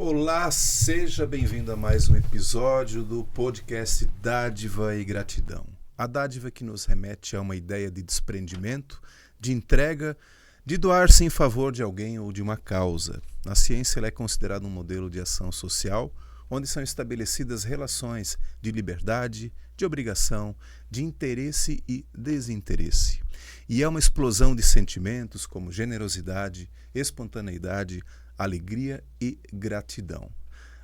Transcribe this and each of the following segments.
Olá, seja bem-vindo a mais um episódio do podcast Dádiva e Gratidão. A dádiva que nos remete a uma ideia de desprendimento, de entrega, de doar-se em favor de alguém ou de uma causa. Na ciência, ela é considerada um modelo de ação social, onde são estabelecidas relações de liberdade, de obrigação, de interesse e desinteresse. E é uma explosão de sentimentos como generosidade, espontaneidade, alegria e gratidão.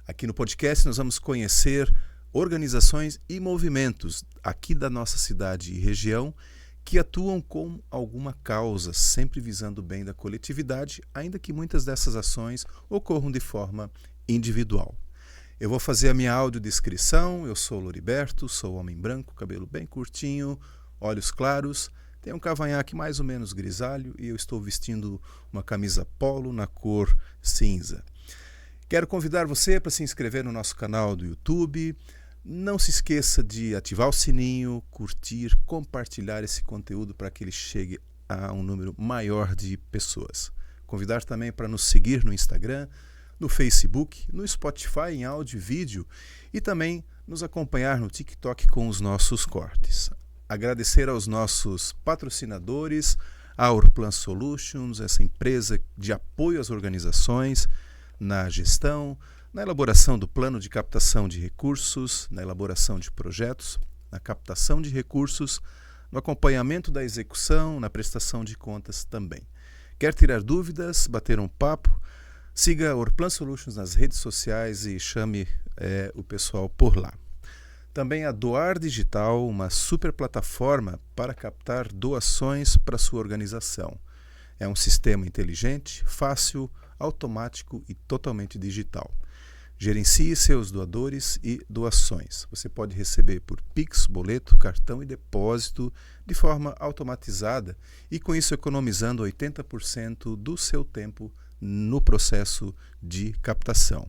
Aqui no podcast nós vamos conhecer organizações e movimentos aqui da nossa cidade e região que atuam com alguma causa, sempre visando o bem da coletividade, ainda que muitas dessas ações ocorram de forma individual. Eu vou fazer a minha audiodescrição. Eu sou o Loriberto, sou homem branco, cabelo bem curtinho, olhos claros, tenho um cavanhaque mais ou menos grisalho e eu estou vestindo uma camisa polo na cor cinza. Quero convidar você para se inscrever no nosso canal do YouTube. Não se esqueça de ativar o sininho, curtir, compartilhar esse conteúdo para que ele chegue a um número maior de pessoas. Convidar também para nos seguir no Instagram, no Facebook, no Spotify em áudio e vídeo e também nos acompanhar no TikTok com os nossos cortes. Agradecer aos nossos patrocinadores, a Orplan Solutions, essa empresa de apoio às organizações na gestão, na elaboração do plano de captação de recursos, na elaboração de projetos, na captação de recursos, no acompanhamento da execução, na prestação de contas também. Quer tirar dúvidas, bater um papo? Siga a Orplan Solutions nas redes sociais e chame o pessoal por lá. Também a Doar Digital, uma super plataforma para captar doações para sua organização. É um sistema inteligente, fácil, automático e totalmente digital. Gerencie seus doadores e doações. Você pode receber por Pix, boleto, cartão e depósito de forma automatizada e com isso economizando 80% do seu tempo no processo de captação.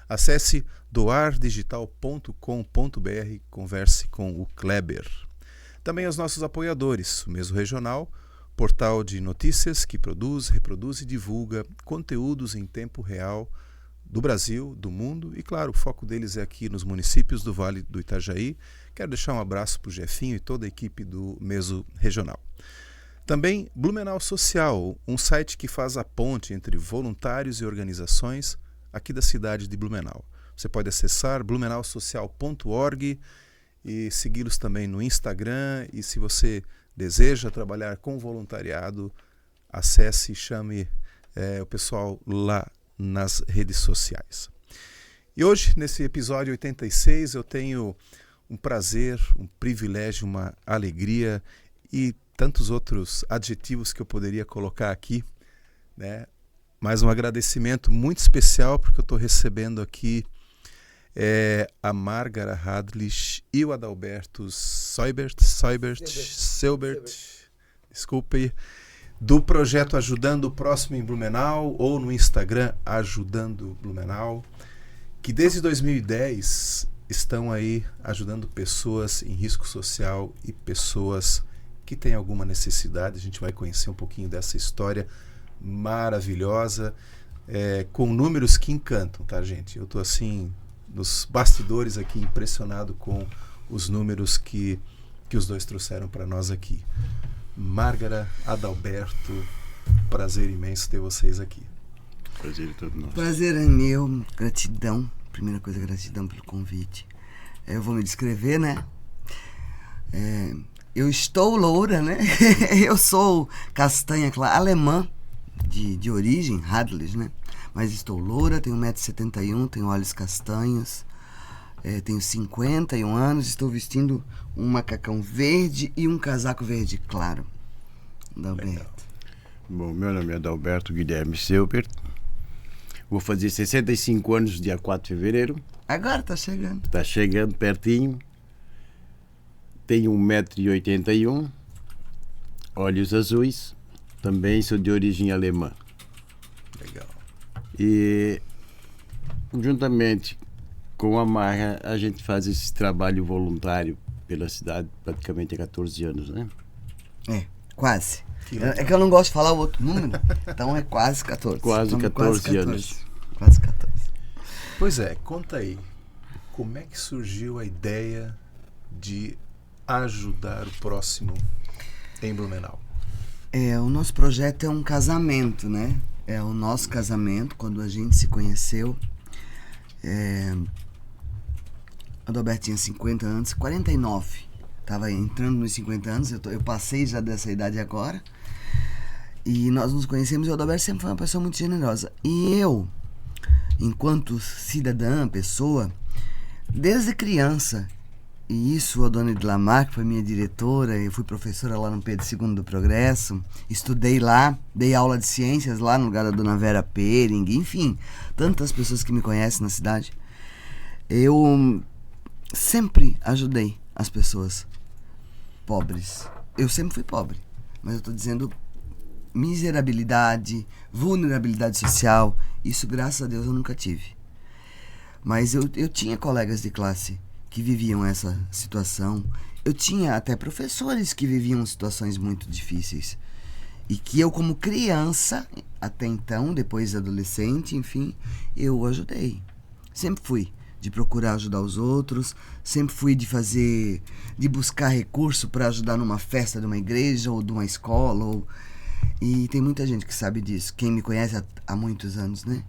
Acesse doardigital.com.br e converse com o Kleber. Também aos nossos apoiadores, o Meso Regional, portal de notícias que produz, reproduz e divulga conteúdos em tempo real do Brasil, do mundo e, claro, o foco deles é aqui nos municípios do Vale do Itajaí. Quero deixar um abraço para o Jefinho e toda a equipe do Meso Regional. Também Blumenau Social, um site que faz a ponte entre voluntários e organizações aqui da cidade de Blumenau. Você pode acessar blumenausocial.org e segui-los também no Instagram. E se você deseja trabalhar com voluntariado, acesse e chame o pessoal lá nas redes sociais. E hoje, nesse episódio 86, eu tenho um prazer, um privilégio, uma alegria e tantos outros adjetivos que eu poderia colocar aqui, né? Mais um agradecimento muito especial porque eu estou recebendo aqui a Márgara Hadlich e o Adalberto Seubert, desculpe, do projeto Ajudando o Próximo em Blumenau ou no Instagram Ajudando Blumenau, que desde 2010 estão aí ajudando pessoas em risco social e pessoas que têm alguma necessidade. A gente vai conhecer um pouquinho dessa história maravilhosa, com números que encantam, tá, gente? Eu tô assim, nos bastidores aqui, impressionado com os números que os dois trouxeram para nós aqui. Márgara, Adalberto, prazer imenso ter vocês aqui. Prazer é todo nosso. Prazer é meu, gratidão. Primeira coisa, gratidão pelo convite. Eu vou me descrever, né? Eu estou loura, né? Eu sou castanha alemã, de origem, Hadlich, né? Mas estou loura, tenho 1,71 m, tenho olhos castanhos, tenho 51 anos, estou vestindo um macacão verde e um casaco verde claro. Adalberto. Bom, meu nome é Adalberto Guilherme Seubert. Vou fazer 65 anos dia 4 de fevereiro. Agora está chegando. Está chegando pertinho. Tenho 1,81 m, olhos azuis, também sou de origem alemã. Legal. E juntamente com a Marra, a gente faz esse trabalho voluntário pela cidade praticamente há 14 anos, né? Quase. É que eu não gosto de falar o outro número, então é quase 14. Quase 14 anos. Quase 14. Pois é, conta aí. Como é que surgiu a ideia de ajudar o próximo em Blumenau? O nosso projeto é um casamento, né? É o nosso casamento, quando a gente se conheceu. A Adalberto tinha 50 anos, 49. Estava entrando nos 50 anos, eu passei já dessa idade agora. E nós nos conhecemos e o Adalberto sempre foi uma pessoa muito generosa. E eu, enquanto cidadã, pessoa, desde criança, e isso a dona Edlamar, que foi minha diretora, eu fui professora lá no Pedro II do Progresso, estudei lá, dei aula de ciências lá no lugar da dona Vera Pering, enfim, tantas pessoas que me conhecem na cidade. Eu sempre ajudei as pessoas pobres. Eu sempre fui pobre, mas eu estou dizendo miserabilidade, vulnerabilidade social, isso graças a Deus eu nunca tive. Mas eu tinha colegas de classe que viviam essa situação, eu tinha até professores que viviam situações muito difíceis e que eu, como criança, até então, depois adolescente, enfim, eu ajudei. Sempre fui de procurar ajudar os outros, sempre fui de buscar recurso para ajudar numa festa de uma igreja ou de uma escola, e tem muita gente que sabe disso, quem me conhece há muitos anos, né?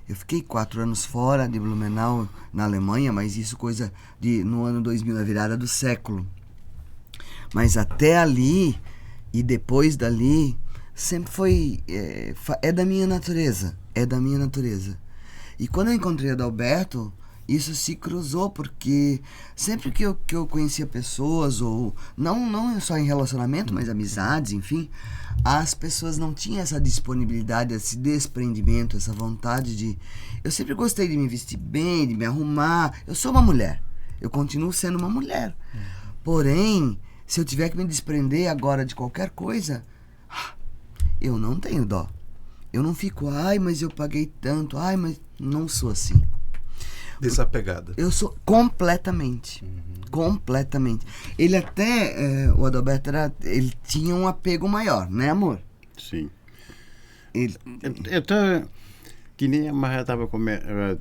Eu fiquei 4 anos fora de Blumenau, na Alemanha, mas isso coisa no ano 2000, na virada do século. Mas até ali e depois dali, sempre foi... É da minha natureza, E quando eu encontrei Adalberto, isso se cruzou, porque sempre que eu conhecia pessoas, ou não só em relacionamento, mas amizades, enfim, as pessoas não tinham essa disponibilidade, esse desprendimento, essa vontade de... Eu sempre gostei de me vestir bem, de me arrumar. Eu sou uma mulher, eu continuo sendo uma mulher. Porém, se eu tiver que me desprender agora de qualquer coisa, eu não tenho dó. Eu não fico, mas eu paguei tanto, mas não sou assim. Desapegada. Eu sou completamente. Completamente. Ele até, o Adalberto ele tinha um apego maior, né, amor? Sim. Eu tô, que nem a Marra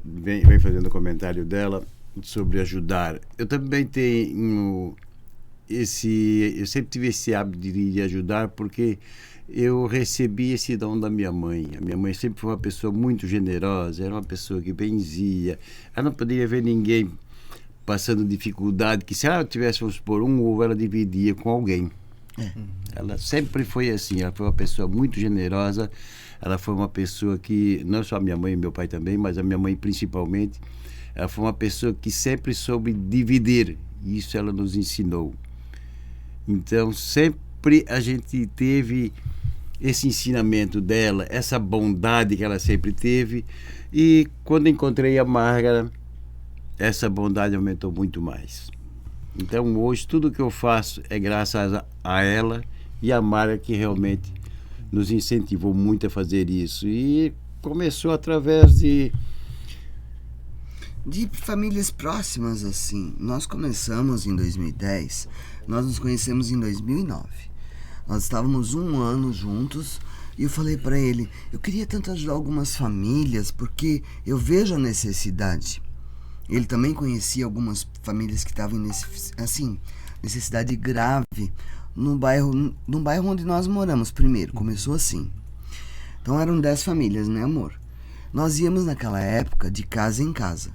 vem fazendo comentário dela sobre ajudar. Eu também tenho eu sempre tive esse hábito de ajudar, porque eu recebi esse dom da minha mãe. A minha mãe sempre foi uma pessoa muito generosa, era uma pessoa que benzia. Ela não poderia ver ninguém passando dificuldade, que se ela tivesse, vamos supor, um ovo, ela dividia com alguém. Ela sempre foi assim, ela foi uma pessoa muito generosa. Ela foi uma pessoa que, não só a minha mãe e meu pai também, mas a minha mãe principalmente, ela foi uma pessoa que sempre soube dividir. Isso ela nos ensinou. Então, sempre a gente teve esse ensinamento dela, essa bondade que ela sempre teve. E quando encontrei a Márgara, essa bondade aumentou muito mais. Então, hoje, tudo que eu faço é graças a ela e a Márgara, que realmente nos incentivou muito a fazer isso. E começou através de famílias próximas, assim. Nós começamos em 2010, nós nos conhecemos em 2009. Nós estávamos 1 ano juntos e eu falei para ele, eu queria tanto ajudar algumas famílias, porque eu vejo a necessidade. Ele também conhecia algumas famílias que estavam em necessidade grave no bairro onde nós moramos primeiro. Começou assim. Então eram 10 famílias, né, amor? Nós íamos naquela época de casa em casa.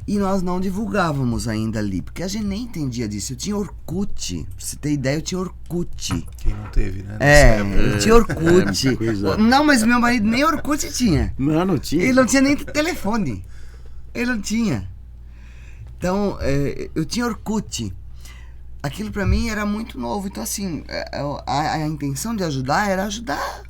E nós não divulgávamos ainda ali, porque a gente nem entendia disso. Eu tinha Orkut, pra você ter ideia, eu tinha Orkut. Quem não teve, né? Eu tinha Orkut. Não, mas meu marido nem Orkut tinha. Não tinha. Ele não tinha nem telefone. Ele não tinha. Então, eu tinha Orkut. Aquilo pra mim era muito novo. Então, assim, a intenção de ajudar era ajudar,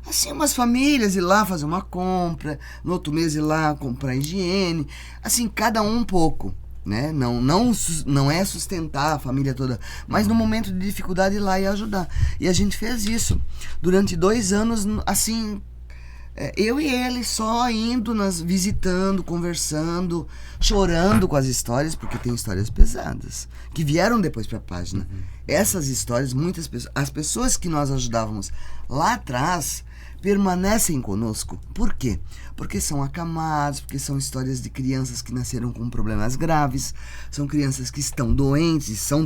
assim, umas famílias, ir lá fazer uma compra, no outro mês ir lá comprar higiene, assim, cada um pouco, né? Não é sustentar a família toda, mas no momento de dificuldade ir lá e ajudar. E a gente fez isso durante 2 anos, assim, Eu e ele só indo, visitando, conversando, chorando com as histórias, porque tem histórias pesadas, que vieram depois para a página. Essas histórias, muitas pessoas, as pessoas que nós ajudávamos lá atrás, permanecem conosco. Por quê? Porque são acamados, porque são histórias de crianças que nasceram com problemas graves, são crianças que estão doentes, estão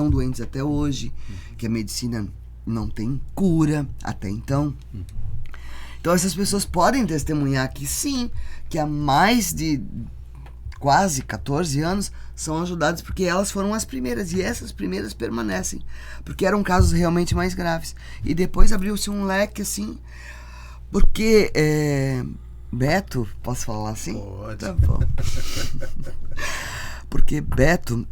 doentes até hoje, que a medicina não tem cura até então. Então essas pessoas podem testemunhar que sim, que há mais de quase 14 anos são ajudadas porque elas foram as primeiras, e essas primeiras permanecem, porque eram casos realmente mais graves. E depois abriu-se um leque assim, porque Beto, posso falar assim? Pode. Tá bom. Porque Beto,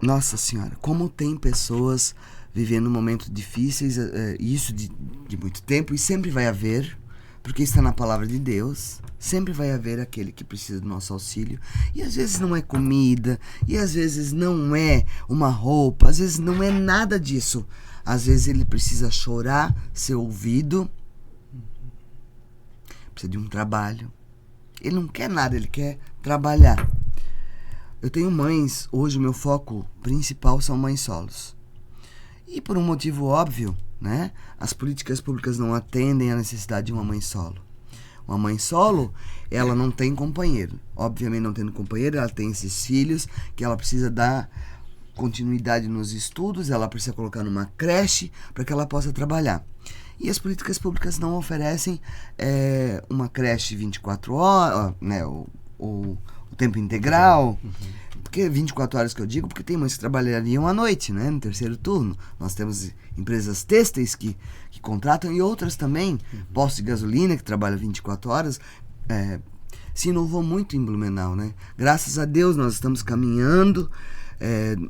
nossa senhora, como tem pessoas vivendo momentos difíceis, isso de muito tempo, e sempre vai haver, porque está na palavra de Deus, sempre vai haver aquele que precisa do nosso auxílio, e às vezes não é comida, e às vezes não é uma roupa, às vezes não é nada disso, às vezes ele precisa chorar, ser ouvido, precisa de um trabalho, ele não quer nada, ele quer trabalhar. Eu tenho mães, hoje o meu foco principal são mães solos. E por um motivo óbvio, né? As políticas públicas não atendem à necessidade de uma mãe solo. Uma mãe solo, ela não tem companheiro. Obviamente, não tendo companheiro, ela tem esses filhos que ela precisa dar continuidade nos estudos, ela precisa colocar numa creche para que ela possa trabalhar. E as políticas públicas não oferecem uma creche 24 horas, né? O tempo integral. Porque 24 horas que eu digo, porque tem mães que trabalhariam à noite, né, no terceiro turno. Nós temos empresas têxteis que contratam, e outras também, postos de gasolina que trabalham 24 horas. Se inovou muito em Blumenau, né? Graças a Deus nós estamos caminhando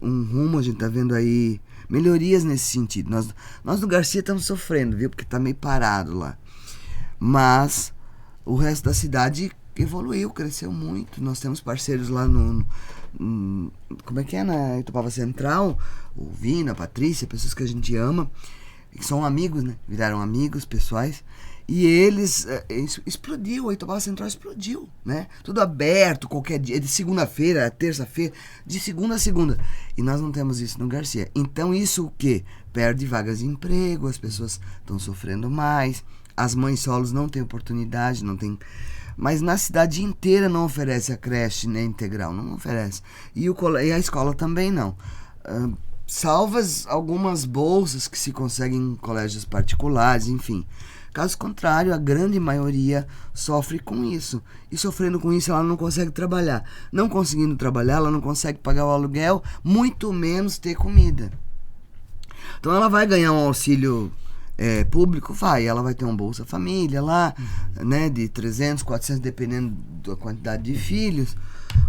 um rumo, a gente está vendo aí melhorias nesse sentido. Nós do Garcia estamos sofrendo, viu? Porque está meio parado lá. Mas o resto da cidade evoluiu, cresceu muito. Nós temos parceiros lá como é que é, na Itupava Central, o Vina, a Patrícia, pessoas que a gente ama, que são amigos, né? Viraram amigos pessoais. E eles, explodiu, a Itupava Central explodiu, né? Tudo aberto, qualquer dia, de segunda-feira a terça-feira, de segunda a segunda. E nós não temos isso no Garcia. Então isso o quê? Perde vagas de emprego, as pessoas estão sofrendo mais, as mães solos não têm oportunidade, não tem... Mas na cidade inteira não oferece a creche, né, integral, não oferece. E a escola também não. Salvas algumas bolsas que se conseguem em colégios particulares, enfim. Caso contrário, a grande maioria sofre com isso. E sofrendo com isso, ela não consegue trabalhar. Não conseguindo trabalhar, ela não consegue pagar o aluguel, muito menos ter comida. Então ela vai ganhar um auxílio público, ela vai ter um Bolsa Família lá, né, de 300, 400, dependendo da quantidade de filhos,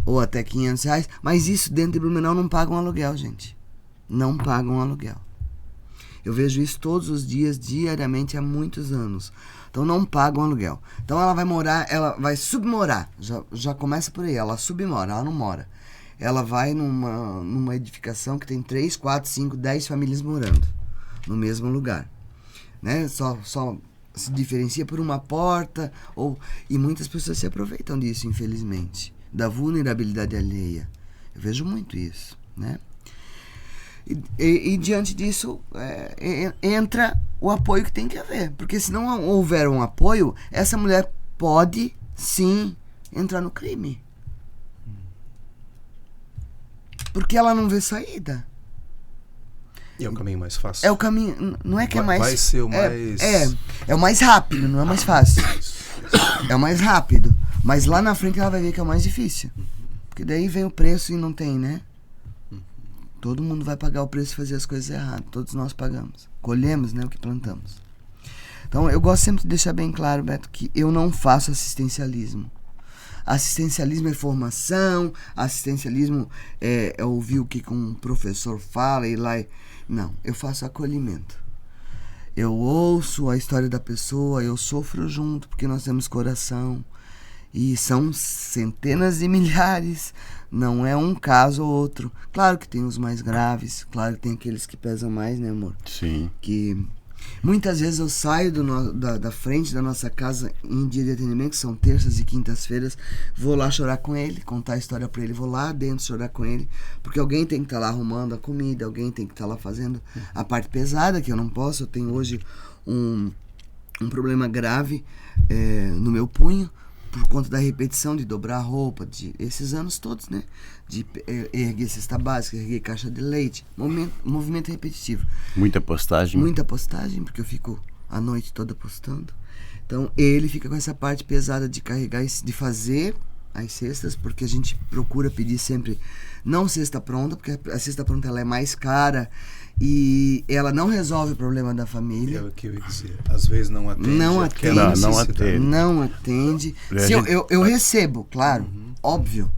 ou até R$500, mas isso dentro de Blumenau não pagam aluguel, gente. Não pagam aluguel. Eu vejo isso todos os dias, diariamente, há muitos anos. Então não pagam aluguel. Então ela vai morar, ela vai submorar, já começa por aí, ela submora, ela não mora. Ela vai numa edificação que tem 3, 4, 5, 10 famílias morando no mesmo lugar. Né? Só se diferencia por uma porta, e muitas pessoas se aproveitam disso, infelizmente, da vulnerabilidade alheia. Eu vejo muito isso, né? E diante disso entra o apoio que tem que haver, porque se não houver um apoio, essa mulher pode sim entrar no crime, porque ela não vê saída. E é o caminho mais fácil. É o caminho, não é que é mais... Vai ser o mais... É o mais rápido, não é mais fácil. É o mais rápido. Mas lá na frente ela vai ver que é o mais difícil. Porque daí vem o preço e não tem, né? Todo mundo vai pagar o preço e fazer as coisas erradas. Todos nós pagamos. Colhemos, né, o que plantamos. Então eu gosto sempre de deixar bem claro, Beto, que eu não faço assistencialismo. Assistencialismo é formação, assistencialismo é ouvir o que um professor fala e lá... Não, eu faço acolhimento. Eu ouço a história da pessoa, eu sofro junto, porque nós temos coração. E são centenas de milhares, não é um caso ou outro. Claro que tem os mais graves, claro que tem aqueles que pesam mais, né, amor? Sim. Que Muitas vezes eu saio da frente da nossa casa em dia de atendimento, que são terças e quintas-feiras, vou lá chorar com ele, contar a história pra ele, vou lá dentro chorar com ele, porque alguém tem que estar lá arrumando a comida, alguém tem que estar lá fazendo a parte pesada, que eu não posso. Eu tenho hoje um problema grave no meu punho, por conta da repetição de dobrar a roupa, de esses anos todos, né? De erguer cesta básica, erguer caixa de leite, movimento repetitivo. Muita postagem. Muita postagem, porque eu fico a noite toda postando. Então ele fica com essa parte pesada de carregar, de fazer as cestas, porque a gente procura pedir sempre não cesta pronta, porque a cesta pronta ela é mais cara e ela não resolve o problema da família. É o que eu ia dizer. Às vezes não atende. Não atende. Não atende. Não atende. Se eu recebo, claro, óbvio.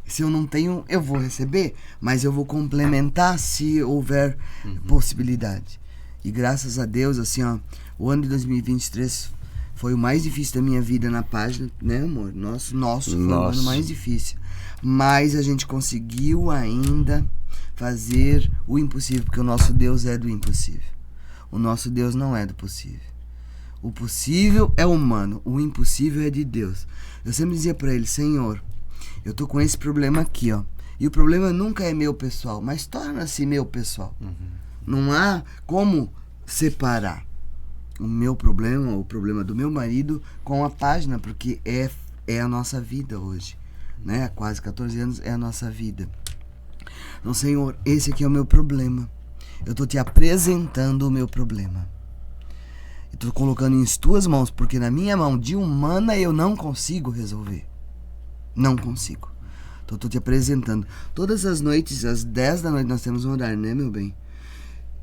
Se eu não tenho, eu vou receber, mas eu vou complementar se houver possibilidade. E graças a Deus, assim, ó, o ano de 2023 foi o mais difícil da minha vida na página, né, amor? Nosso foi o ano mais difícil. Mas a gente conseguiu ainda fazer o impossível, porque o nosso Deus é do impossível. O nosso Deus não é do possível. O possível é humano, o impossível é de Deus. Eu sempre dizia para ele: Senhor, eu tô com esse problema aqui, ó. E o problema nunca é meu pessoal, mas torna-se meu pessoal. Não há como separar o meu problema, o problema do meu marido, com a página, porque é a nossa vida hoje, né? Há quase 14 anos é a nossa vida. Então, Senhor, esse aqui é o meu problema. Eu tô te apresentando o meu problema. Eu tô colocando em tuas mãos, porque na minha mão de humana eu não consigo resolver. Não consigo. Então, eu tô te apresentando. Todas as noites, às 10 da noite, nós temos um horário, né, meu bem?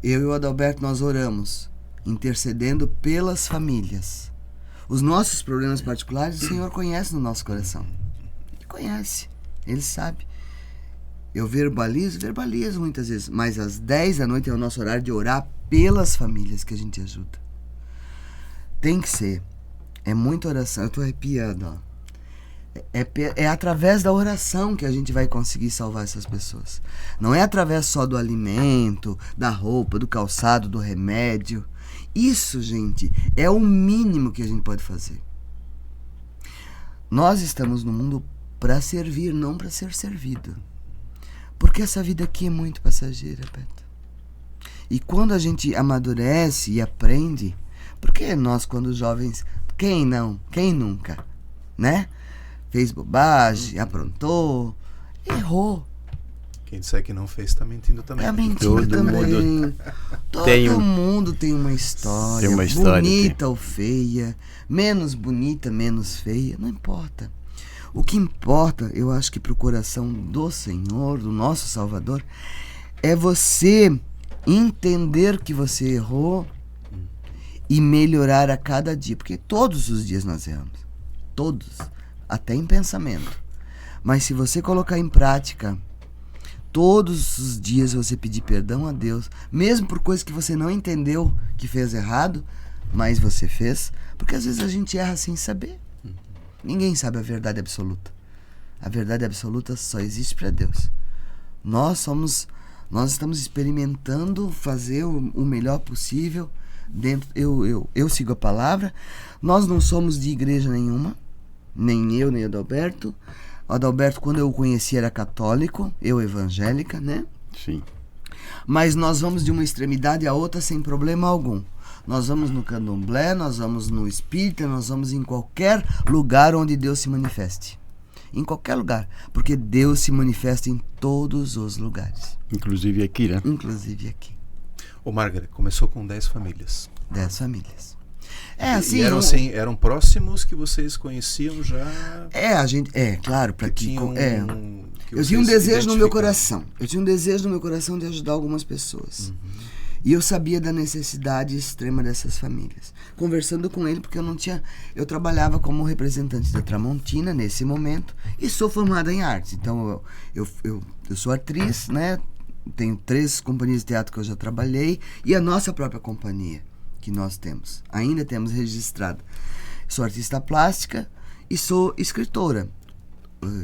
Eu e o Adalberto, nós oramos, intercedendo pelas famílias. Os nossos problemas particulares, o Senhor conhece no nosso coração. Ele conhece. Ele sabe. Eu verbalizo muitas vezes, mas às 10 da noite é o nosso horário de orar pelas famílias que a gente ajuda. Tem que ser. É muita oração. Eu tô arrepiando, ó. É através da oração que a gente vai conseguir salvar essas pessoas. Não é através só do alimento, da roupa, do calçado, do remédio. Isso, gente, é o mínimo que a gente pode fazer. Nós estamos no mundo para servir, não para ser servido. Porque essa vida aqui é muito passageira, Beto. E quando a gente amadurece e aprende, porque nós, quando jovens, quem não? Quem nunca? Né? Fez bobagem, aprontou, errou. Quem disser que não fez está mentindo também. Tá mentindo também. Todo mundo tem uma história. Tem uma história, bonita ou feia, menos bonita, menos feia, não importa. O que importa, eu acho que pro coração do Senhor, do nosso Salvador, é você entender que você errou e melhorar a cada dia. Porque todos os dias nós erramos. Todos. Até em pensamento. Mas se você colocar em prática, todos os dias você pedir perdão a Deus, mesmo por coisas que você não entendeu que fez errado, mas você fez, porque às vezes a gente erra sem saber. Ninguém sabe a verdade absoluta. A verdade absoluta só existe para Deus. Nós estamos experimentando fazer o melhor possível dentro. Eu sigo a palavra. Nós não somos de igreja nenhuma, nem eu, nem o Adalberto. O Adalberto, quando eu o conheci, era católico, eu evangélica, né? Sim. Mas nós vamos de uma extremidade à outra sem problema algum. Nós vamos no candomblé, nós vamos no espírita, nós vamos em qualquer lugar onde Deus se manifeste. Em qualquer lugar. Porque Deus se manifesta em todos os lugares. Inclusive aqui, né? Inclusive aqui. Ô, Margaret, começou com 10 famílias. 10 famílias. Eram próximos que vocês conheciam já? Claro, para que eu tinha um desejo no meu coração. Eu tinha um desejo no meu coração de ajudar algumas pessoas. E eu sabia da necessidade extrema dessas famílias. Conversando com ele, porque eu trabalhava como representante da Tramontina nesse momento e sou formada em artes. Então eu sou atriz, né? Tenho 3 companhias de teatro que eu já trabalhei e a nossa própria companhia que nós temos. Ainda temos registrado. Sou artista plástica e sou escritora.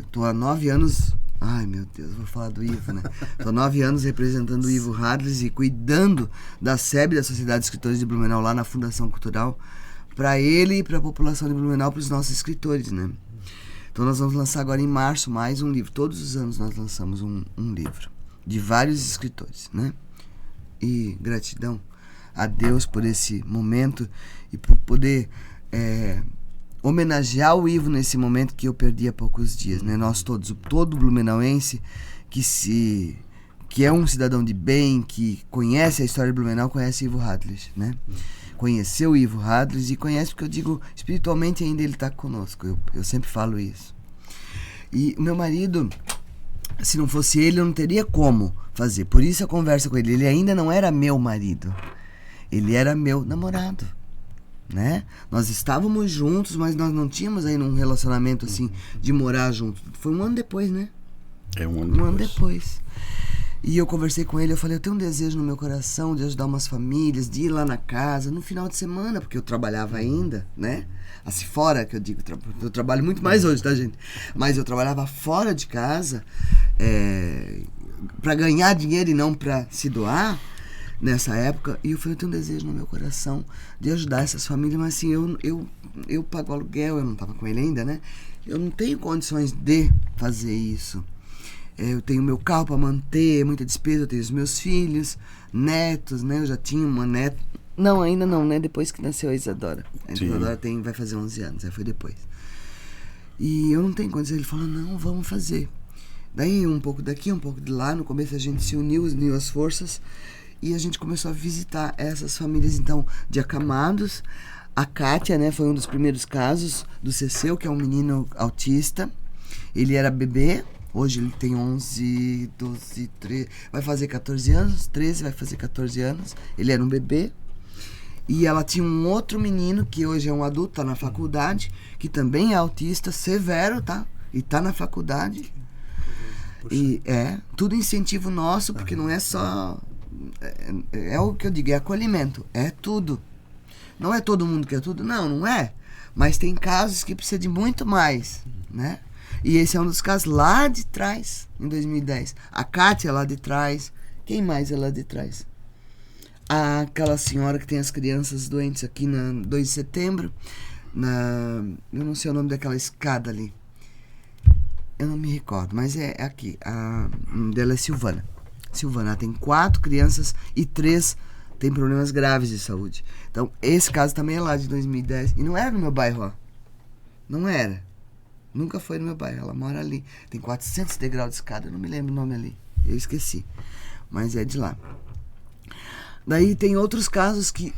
Estou há 9 anos Ai, meu Deus, vou falar do Ivo, né? Estou 9 anos representando o Ivo Hadles e cuidando da SEB, da Sociedade de Escritores de Blumenau, lá na Fundação Cultural, para ele e para a população de Blumenau, para os nossos escritores, né? Então nós vamos lançar agora em março mais um livro. Todos os anos nós lançamos um livro de vários escritores, né? E gratidão a Deus por esse momento e por poder homenagear o Ivo nesse momento que eu perdi há poucos dias, né? Nós todos, todo blumenauense que é um cidadão de bem, que conhece a história de Blumenau, conhece Ivo Hadles, né? Conheceu o Ivo Hadles e conhece, porque eu digo, espiritualmente ainda ele está conosco, eu sempre falo isso. E o meu marido, se não fosse ele, eu não teria como fazer, por isso a conversa com ele ainda não era meu marido, ele era meu namorado, né? Nós estávamos juntos, mas nós não tínhamos ainda um relacionamento assim de morar juntos. Foi um ano depois, né? Um ano depois. E eu conversei com ele, eu falei, eu tenho um desejo no meu coração de ajudar umas famílias, de ir lá na casa no final de semana, porque eu trabalhava ainda, né? Assim, fora, que eu digo, eu trabalho muito mais hoje, tá, gente? Mas eu trabalhava fora de casa para ganhar dinheiro e não para se doar nessa época, e eu falei, eu tenho um desejo no meu coração de ajudar essas famílias, mas assim, eu pago aluguel, eu não estava com ele ainda, né? Eu não tenho condições de fazer isso. Eu tenho meu carro para manter, muita despesa, eu tenho os meus filhos, netos, né? Eu já tinha uma neta. Não, ainda não, né? Depois que nasceu a Isadora. A Isadora vai fazer 11 anos, aí foi depois. E eu não tenho condições. Ele falou, não, vamos fazer. Daí um pouco daqui, um pouco de lá. No começo a gente se uniu as forças e a gente começou a visitar essas famílias, então, de acamados. A Kátia, né? Foi um dos primeiros casos do Ceceu, que é um menino autista. Ele era bebê. Hoje ele tem 11, 12, 13, vai fazer 14 anos, 13, vai fazer 14 anos. Ele era um bebê. E ela tinha um outro menino, que hoje é um adulto, tá na faculdade, que também é autista, severo, tá? E tá na faculdade. Puxa. E tudo incentivo nosso, porque não é só... É o que eu digo, é acolhimento, é tudo. Não é todo mundo que é tudo, não é. Mas tem casos que precisa de muito mais, né? E esse é um dos casos lá de trás, em 2010. A Kátia lá de trás. Quem mais é lá de trás? Aquela senhora que tem as crianças doentes aqui na 2 de setembro. Eu não sei o nome daquela escada ali. Eu não me recordo, mas é aqui. A nome dela é Silvana. Silvana, ela tem 4 crianças e 3 têm problemas graves de saúde. Então, esse caso também é lá de 2010. E não era no meu bairro, ó. Não era. Nunca foi no meu bairro, ela mora ali. Tem 400 degraus de escada, eu não me lembro o nome ali. Eu esqueci. Mas é de lá. Daí tem outros casos que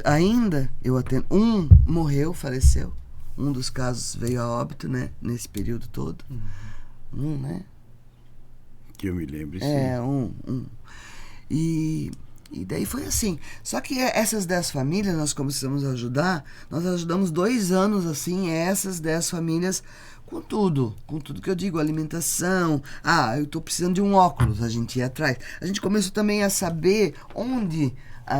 ainda eu atendo. Um morreu, faleceu. Um dos casos veio a óbito, né? Nesse período todo. Né? Que eu me lembro, sim. Um. E daí foi assim. Só que essas 10 famílias, nós começamos a ajudar. Nós ajudamos 2 anos, assim, essas 10 famílias com tudo que eu digo, alimentação. Eu tô precisando de um óculos, a gente ia atrás. A gente começou também a saber onde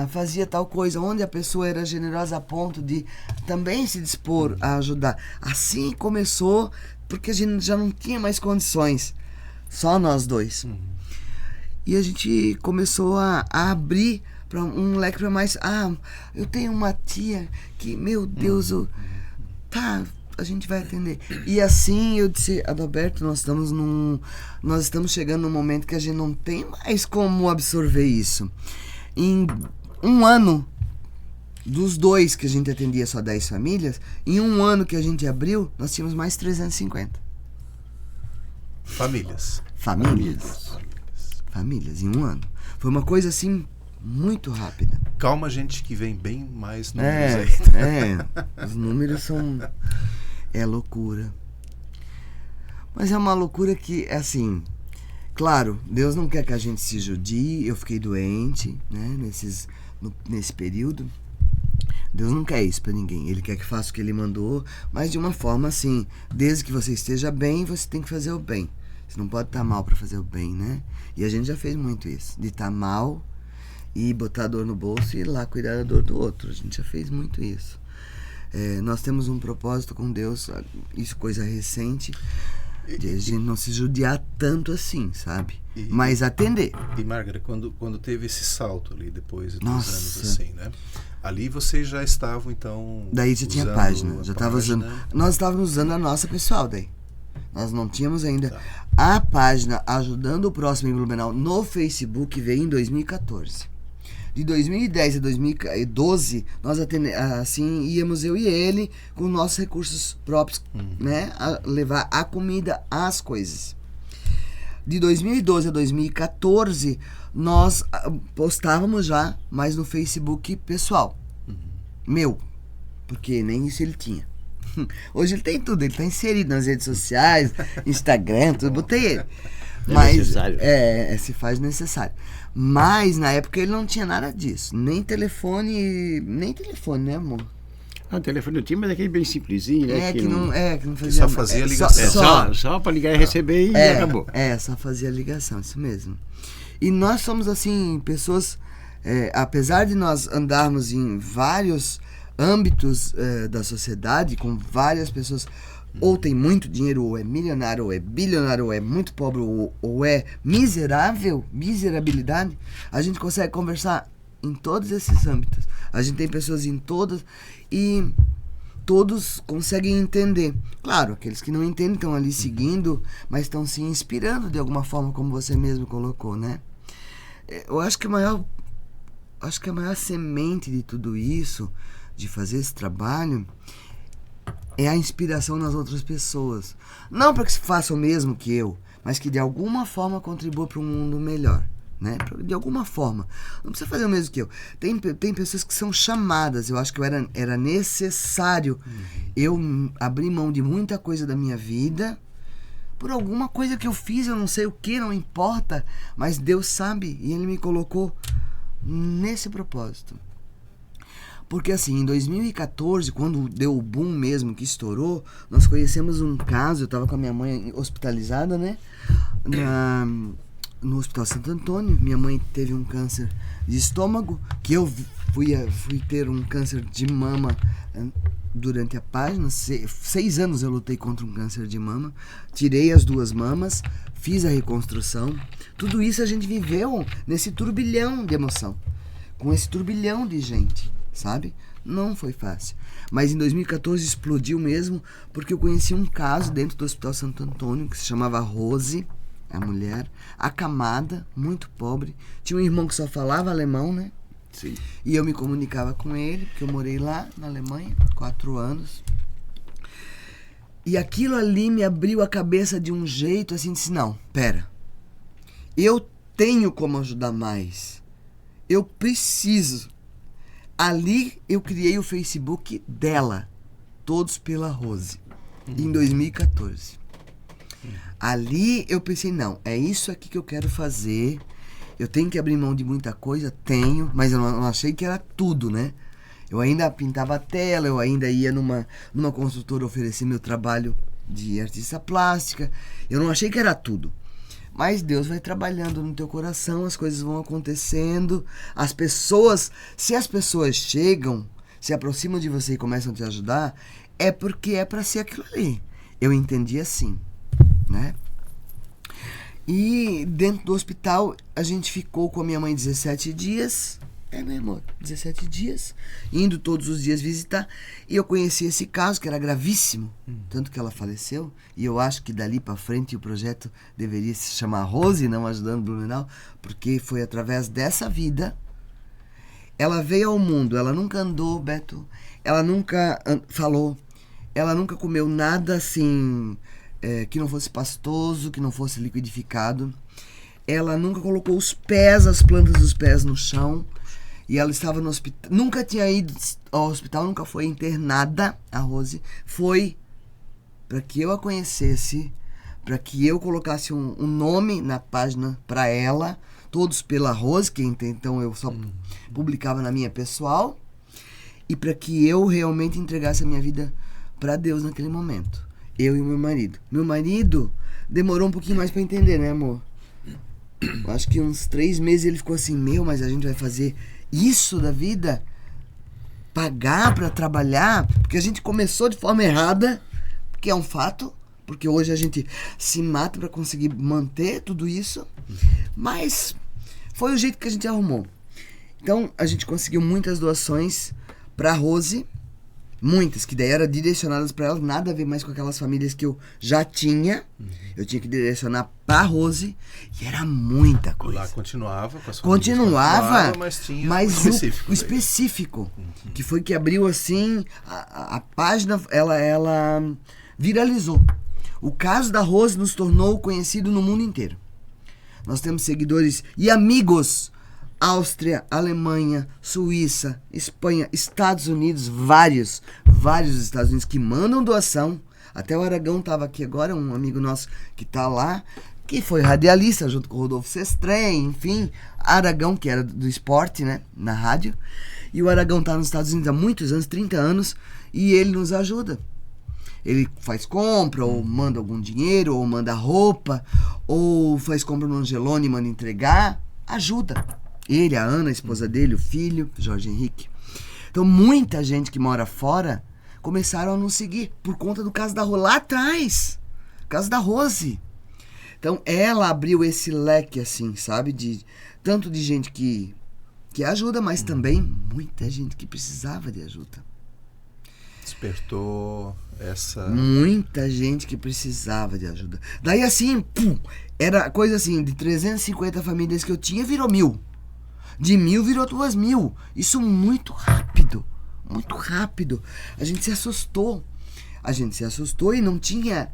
fazia tal coisa, onde a pessoa era generosa a ponto de também se dispor a ajudar. Assim começou, porque a gente já não tinha mais condições, só nós dois. E a gente começou a abrir para um leque para mais. Eu tenho uma tia que, meu Deus, a gente vai atender. E assim eu disse, Adalberto, nós estamos chegando num momento que a gente não tem mais como absorver isso. Em um ano, dos 2 que a gente atendia só 10 famílias, em um ano que a gente abriu, nós tínhamos mais 350. Famílias, em um ano. Foi uma coisa assim muito rápida. Calma, gente, que vem bem mais números aí. Os números são... É loucura. Mas é uma loucura que, assim... Claro, Deus não quer que a gente se judie. Eu fiquei doente, né? Nesse período. Deus não quer isso pra ninguém. Ele quer que faça o que Ele mandou, mas de uma forma assim... Desde que você esteja bem, você tem que fazer o bem. Você não pode estar mal para fazer o bem, né? E a gente já fez muito isso. De estar mal e botar a dor no bolso e ir lá cuidar da dor do outro. A gente já fez muito isso. Nós temos um propósito com Deus, isso coisa recente. De a gente não se judiar tanto assim, sabe? Mas atender. E, Márgara, quando teve esse salto ali, depois de 2 Nossa. anos assim, né? Ali vocês já estavam, então... Daí já tinha usando página, a já estava usando. página. Nós estávamos usando a nossa pessoal daí. Nós não tínhamos ainda. Tá. A página Ajudando o Próximo em Blumenau no Facebook veio em 2014. De 2010 a 2012, nós assim íamos eu e ele com nossos recursos próprios, né, a levar a comida, as coisas. De 2012 a 2014, nós postávamos já, mas no Facebook pessoal. Meu, porque nem isso ele tinha. Hoje ele tem tudo, ele tá inserido nas redes sociais, Instagram, tudo, botei ele. Mas necessário. se faz necessário. Mas na época ele não tinha nada disso, nem telefone, né, amor? O telefone eu tinha, mas aquele bem simplesinho, né? Que não fazia. só fazia ligação. Só para ligar e receber e acabou. Só fazia ligação, isso mesmo. E nós somos, assim, pessoas, apesar de nós andarmos em vários âmbitos da sociedade, com várias pessoas, ou tem muito dinheiro, ou é milionário, ou é bilionário, ou é muito pobre, ou é miserável, miserabilidade, a gente consegue conversar em todos esses âmbitos. A gente tem pessoas em todas e todos conseguem entender. Claro, aqueles que não entendem estão ali seguindo, mas estão se inspirando de alguma forma, como você mesmo colocou, né? Eu acho que a maior semente de tudo isso, de fazer esse trabalho, é a inspiração nas outras pessoas. Não para que se faça o mesmo que eu, mas que de alguma forma contribua para um mundo melhor. Né? De alguma forma. Não precisa fazer o mesmo que eu. Tem pessoas que são chamadas. Eu acho que era necessário eu abrir mão de muita coisa da minha vida por alguma coisa que eu fiz, eu não sei o que, não importa, mas Deus sabe e Ele me colocou nesse propósito. Porque assim, em 2014, quando deu o boom mesmo, que estourou, nós conhecemos um caso. Eu estava com a minha mãe hospitalizada, né, no Hospital Santo Antônio. Minha mãe teve um câncer de estômago, que eu fui ter um câncer de mama durante a página. 6 anos eu lutei contra um câncer de mama, tirei as 2 mamas, fiz a reconstrução. Tudo isso a gente viveu nesse turbilhão de emoção, com esse turbilhão de gente, sabe? Não foi fácil. Mas em 2014 explodiu mesmo, porque eu conheci um caso dentro do Hospital Santo Antônio, que se chamava Rose, a mulher, acamada, muito pobre. Tinha um irmão que só falava alemão, né? Sim. E eu me comunicava com ele, porque eu morei lá na Alemanha, 4 anos. E aquilo ali me abriu a cabeça de um jeito assim, disse, não, pera. Eu tenho como ajudar mais. Eu preciso. Ali eu criei o Facebook dela, Todos pela Rose, em 2014. Ali eu pensei, não, é isso aqui que eu quero fazer. Eu tenho que abrir mão de muita coisa, tenho, mas eu não achei que era tudo, né? Eu ainda pintava a tela, eu ainda ia numa construtora oferecer meu trabalho de artista plástica. Eu não achei que era tudo. Mas Deus vai trabalhando no teu coração, as coisas vão acontecendo. As pessoas, se as pessoas chegam, se aproximam de você e começam a te ajudar, é porque é para ser aquilo ali. Eu entendi assim, né? E dentro do hospital, a gente ficou com a minha mãe 17 dias. Né, amor? 17 dias. Indo todos os dias visitar. E eu conheci esse caso, que era gravíssimo. Tanto que ela faleceu. E eu acho que dali pra frente o projeto deveria se chamar Rose, não Ajudando Blumenau. Porque foi através dessa vida. Ela veio ao mundo. Ela nunca andou, Beto. Ela nunca falou. Ela nunca comeu nada assim... que não fosse pastoso, que não fosse liquidificado. Ela nunca colocou as plantas dos pés no chão. E ela estava no hospital, nunca tinha ido ao hospital, nunca foi internada, a Rose. Foi para que eu a conhecesse, para que eu colocasse um nome na página para ela, Todos pela Rose, que então eu só publicava na minha pessoal, e para que eu realmente entregasse a minha vida para Deus naquele momento. Eu e o meu marido. Meu marido demorou um pouquinho mais para entender, né, amor? Eu acho que uns 3 meses ele ficou assim, mas a gente vai fazer isso da vida? Pagar para trabalhar? Porque a gente começou de forma errada, que é um fato, porque hoje a gente se mata para conseguir manter tudo isso, mas foi o jeito que a gente arrumou. Então a gente conseguiu muitas doações para Rose, muitas, que daí eram direcionadas para ela, nada a ver mais com aquelas famílias que eu já tinha. Eu tinha que direcionar para Rose, e era muita coisa. Lá continuava com as famílias. Continuava, mas tinha mas o específico. o específico, que foi que abriu assim, a página, ela viralizou. O caso da Rose nos tornou conhecido no mundo inteiro. Nós temos seguidores e amigos: Áustria, Alemanha, Suíça, Espanha, Estados Unidos, vários Estados Unidos que mandam doação. Até o Aragão estava aqui agora, um amigo nosso que está lá, que foi radialista junto com o Rodolfo Sestrem, enfim. Aragão, que era do esporte, né, na rádio. E o Aragão está nos Estados Unidos há muitos anos, 30 anos, e ele nos ajuda. Ele faz compra, ou manda algum dinheiro, ou manda roupa, ou faz compra no Angelone e manda entregar. Ajuda. Ele, a Ana, a esposa dele, o filho, Jorge Henrique. Então, muita gente que mora fora começaram a nos seguir por conta do caso da Rose lá atrás. Caso da Rose. Então, ela abriu esse leque, assim, sabe? Tanto de gente que ajuda, mas também muita gente que precisava de ajuda. Despertou essa... Muita gente que precisava de ajuda. Daí, assim, era coisa assim, de 350 famílias que eu tinha, virou 1.000. De 1.000 virou 2.000. Isso muito rápido. Muito rápido. A gente se assustou. E não tinha...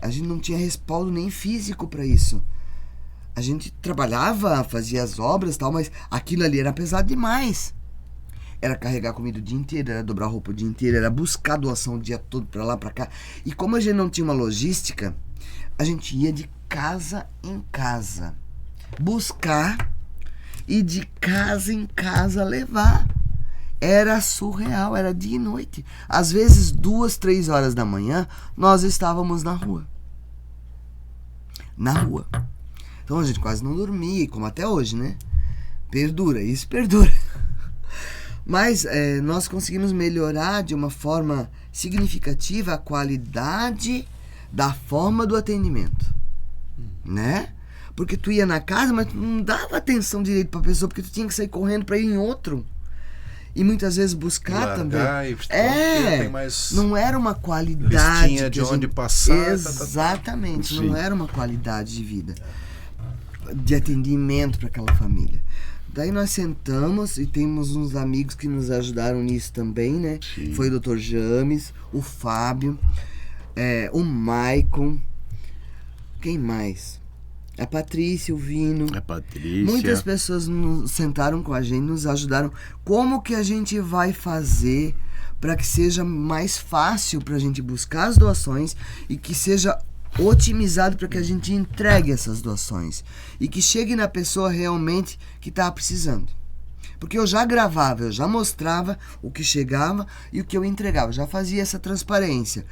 a gente não tinha respaldo nem físico para isso. A gente trabalhava, fazia as obras e tal, mas aquilo ali era pesado demais. Era carregar comida o dia inteiro, era dobrar roupa o dia inteiro, era buscar doação o dia todo pra lá, pra cá. E como a gente não tinha uma logística, a gente ia de casa em casa buscar e de casa em casa levar. Era surreal, era dia e noite. Às vezes 2, 3 horas da manhã, nós estávamos na rua. Na rua. Então a gente quase não dormia, como até hoje, né? Perdura. Mas nós conseguimos melhorar de uma forma significativa a qualidade da forma do atendimento, né? Porque tu ia na casa, mas tu não dava atenção direito pra pessoa, porque tu tinha que sair correndo pra ir em outro. E muitas vezes buscar também. Tem mais não era uma qualidade. Listinha de onde passar. Exatamente, não era uma qualidade de vida, de atendimento para aquela família. Daí nós sentamos e temos uns amigos que nos ajudaram nisso também, né? Sim. Foi o Dr. James, o Fábio, o Maicon, quem mais? A Patrícia, o Vino. A Patrícia. Muitas pessoas sentaram com a gente, nos ajudaram. Como que a gente vai fazer para que seja mais fácil para a gente buscar as doações e que seja otimizado para que a gente entregue essas doações e que chegue na pessoa realmente que estava precisando. Porque eu já gravava, eu já mostrava o que chegava e o que eu entregava, já fazia essa transparência.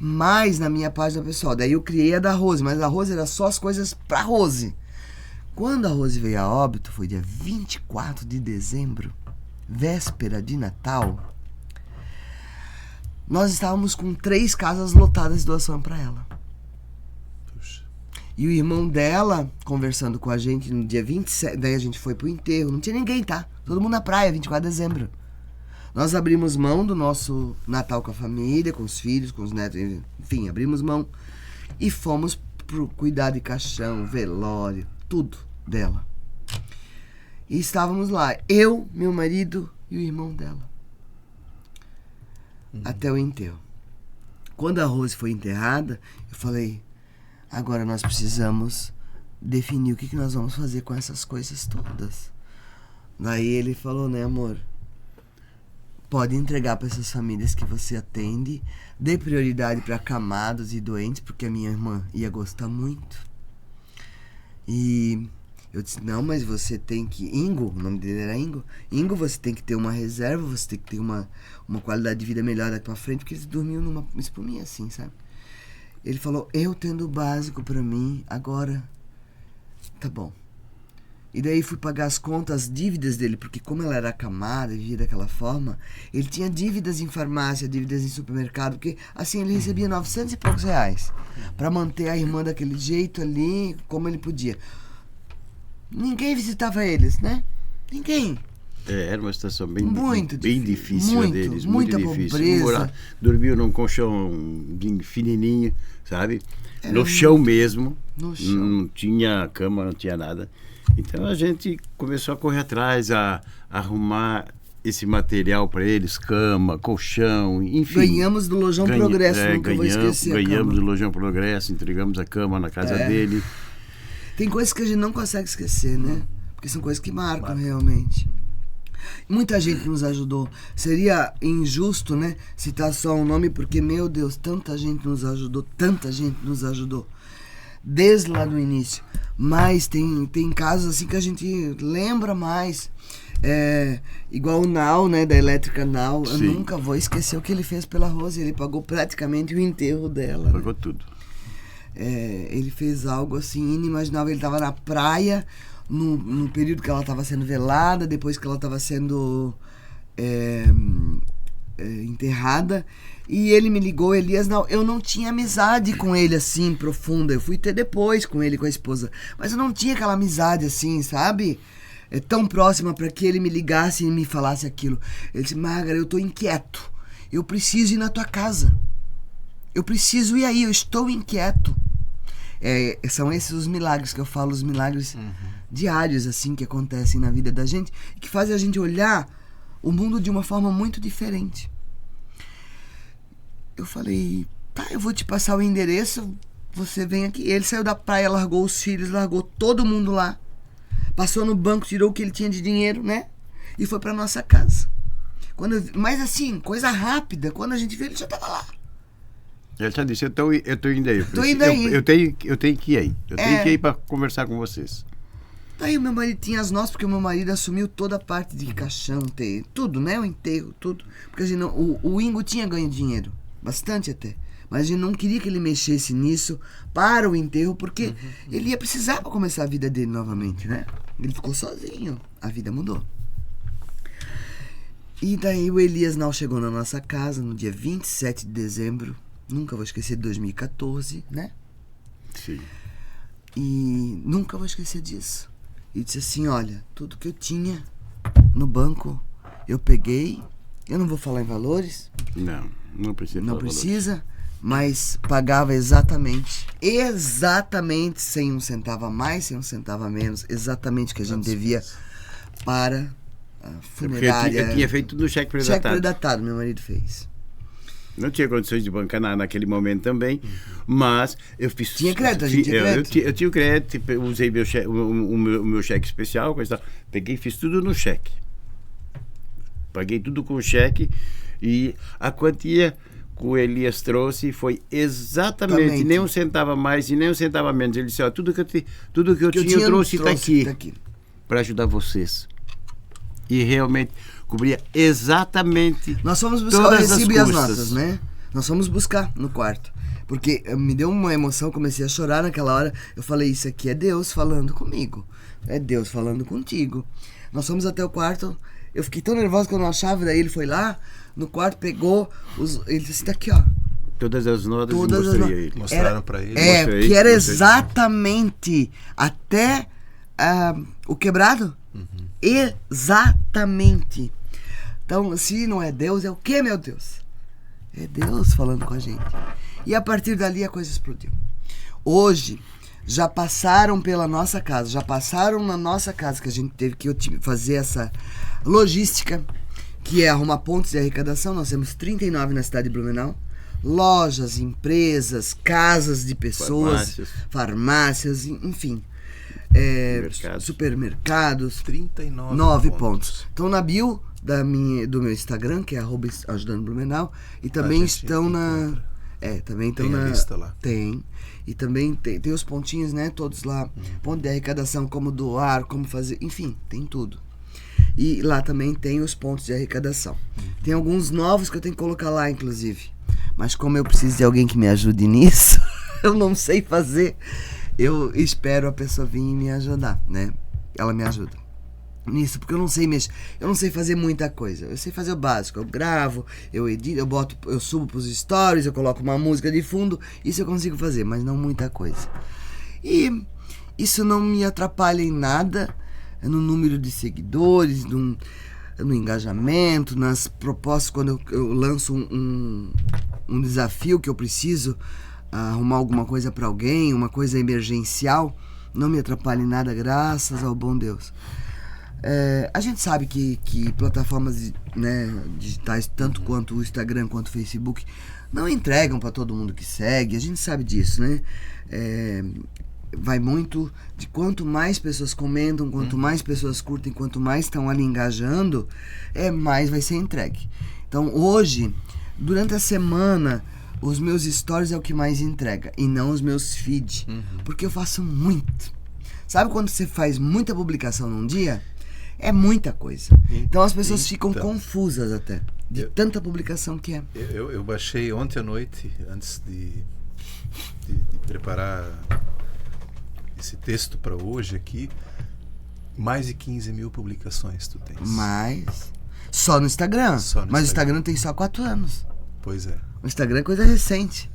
Mas na minha página pessoal, daí eu criei a da Rose, mas a Rose era só as coisas pra Rose. Quando a Rose veio a óbito, foi dia 24 de dezembro, véspera de Natal, nós estávamos com 3 casas lotadas de doação para ela. Puxa. E o irmão dela, conversando com a gente no dia 27, daí a gente foi pro enterro, não tinha ninguém, tá? Todo mundo na praia, 24 de dezembro. Nós abrimos mão do nosso Natal com a família, com os filhos, com os netos, enfim, abrimos mão e fomos pro cuidar de caixão, velório, tudo dela. E estávamos lá, eu, meu marido e o irmão dela. Até o enterro. Quando a Rose foi enterrada, eu falei, agora nós precisamos definir o que nós vamos fazer com essas coisas todas. Daí ele falou, né, amor? Pode entregar para essas famílias que você atende, dê prioridade para acamados e doentes, porque a minha irmã ia gostar muito. E eu disse, não, mas você tem que... Ingo, o nome dele era Ingo. Ingo, você tem que ter uma reserva, você tem que ter uma qualidade de vida melhor daqui para frente, porque eles dormiam numa espuminha assim, sabe? Ele falou, eu tendo o básico para mim, agora tá bom. E daí fui pagar as contas, as dívidas dele, porque como ela era acamada e vivia daquela forma, ele tinha dívidas em farmácia, dívidas em supermercado, porque assim ele recebia 900 e poucos reais para manter a irmã daquele jeito ali, como ele podia. Ninguém visitava eles, né? Ninguém. Era uma situação bem difícil muito, deles, muita muito difícil. pobreza. Dormiam num colchão fininho, sabe? No chão mesmo. No chão. Não tinha cama, não tinha nada. Então a gente começou a correr atrás, a arrumar esse material para eles, cama, colchão, enfim. Ganhamos do Lojão Progresso, nunca vou esquecer. Ganhamos do Lojão Progresso, entregamos a cama na casa dele. Tem coisas que a gente não consegue esquecer, né? Porque são coisas que marcam realmente. Muita gente nos ajudou. Seria injusto, né, citar só um nome, porque, meu Deus, tanta gente nos ajudou. Desde lá do início. Mas tem casos assim que a gente lembra mais. Igual o Nau, né, da Elétrica Nau. Eu nunca vou esquecer o que ele fez pela Rose. Ele pagou praticamente o enterro dela. Pagou tudo. Ele fez algo assim inimaginável. Ele estava na praia no período que ela estava sendo velada, depois que ela estava sendo enterrada, e ele me ligou, Elias. Não, eu não tinha amizade com ele assim profunda, eu fui ter depois com ele, com a esposa, mas eu não tinha aquela amizade assim, sabe, tão próxima para que ele me ligasse e me falasse aquilo. Ele disse: Márgara, eu tô inquieto, eu preciso ir na tua casa, eu preciso ir aí, eu estou inquieto. São esses os milagres que eu falo, os milagres diários assim que acontecem na vida da gente, que fazem a gente olhar o mundo de uma forma muito diferente. Eu falei: tá, eu vou te passar o endereço, você vem aqui. Ele saiu da praia, largou os filhos, largou todo mundo lá, passou no banco, tirou o que ele tinha de dinheiro, né, e foi pra nossa casa. Mas assim, coisa rápida, quando a gente viu, ele já tava lá. Ele já disse: eu tô indo aí. Eu tenho que ir aí. Eu tenho que ir para conversar com vocês. Aí o meu marido tinha as nossas, porque o meu marido assumiu toda a parte de caixão, tudo, né? O enterro, tudo. Porque a gente não, o Ingo tinha ganho dinheiro, bastante até. Mas a gente não queria que ele mexesse nisso para o enterro, porque ele ia precisar para começar a vida dele novamente, né? Ele ficou sozinho, a vida mudou. E daí o Elias Nau chegou na nossa casa no dia 27 de dezembro. Nunca vou esquecer, de 2014, né? Sim. E nunca vou esquecer disso. E disse assim: olha, tudo que eu tinha no banco, eu peguei. Eu não vou falar em valores. Não precisa. Não precisa, mas pagava exatamente, sem um centavo a mais, sem um centavo a menos, exatamente o que a gente devia para a funerária. Eu tinha feito tudo no cheque predatado. Cheque predatado, meu marido fez. Não tinha condições de bancar naquele momento também, mas eu fiz... Tinha crédito, a gente tinha crédito. Eu tinha o crédito, usei o meu cheque especial, coisa tal. Peguei e fiz tudo no cheque. Paguei tudo com cheque, e a quantia que o Elias trouxe foi exatamente nem um centavo a mais e nem um centavo a menos. Ele disse: ó, tudo que eu tinha eu trouxe está aqui para ajudar vocês. E realmente cobria exatamente. Nós fomos buscar o recibo e as notas, né? Nós fomos buscar no quarto. Porque me deu uma emoção, comecei a chorar naquela hora. Eu falei: isso aqui é Deus falando comigo. É Deus falando contigo. Nós fomos até o quarto. Eu fiquei tão nervosa que eu não achava. Daí ele foi lá no quarto, pegou ele disse: tá aqui, ó. Todas as notas ele. Mostraram para ele. Que era exatamente até o quebrado. Exatamente. Então, se não é Deus, é o que, meu Deus? É Deus falando com a gente. E a partir dali a coisa explodiu. Hoje, já passaram pela nossa casa, já passaram na nossa casa, que a gente teve que fazer essa logística, que é arrumar pontos de arrecadação. Nós temos 39 na cidade de Blumenau. Lojas, empresas, casas de pessoas, farmácias, enfim. Supermercados. 39 pontos. Estão na bio do meu Instagram, que é @ajudandoblumenau, e também estão na... também estão na lista lá. Tem. E também tem os pontinhos, né? Todos lá. Ponto de arrecadação, como doar, como fazer, enfim, tem tudo. E lá também tem os pontos de arrecadação. Tem alguns novos que eu tenho que colocar lá, inclusive. Mas como eu preciso de alguém que me ajude nisso, eu não sei fazer. Eu espero a pessoa vir e me ajudar, né? ela me ajuda nisso, porque eu não sei mexer, eu não sei fazer muita coisa. Eu sei fazer o básico, eu gravo, eu edito, eu subo pros stories, eu coloco uma música de fundo, isso eu consigo fazer, mas não muita coisa. E isso não me atrapalha em nada no número de seguidores, no engajamento, nas propostas. Quando eu lanço um desafio que eu preciso arrumar alguma coisa para alguém, uma coisa emergencial, não me atrapalha em nada, graças ao bom Deus. A gente sabe que plataformas, né, digitais, tanto quanto o Instagram quanto o Facebook, não entregam para todo mundo que segue, a gente sabe disso, né? Vai muito de quanto mais pessoas comentam, quanto mais pessoas curtem, quanto mais estão ali engajando, mais vai ser entregue. Então hoje, durante a semana, os meus stories é o que mais entrega, e não os meus feeds, porque eu faço muito. Sabe quando você faz muita publicação num dia? É muita coisa. Então as pessoas ficam confusas até, de tanta publicação que é. Eu baixei ontem à noite, antes de preparar esse texto para hoje aqui, mais de 15 mil publicações tu tens. Mais. Só no Instagram. Mas o Instagram tem só 4 anos. Pois é. O Instagram é coisa recente.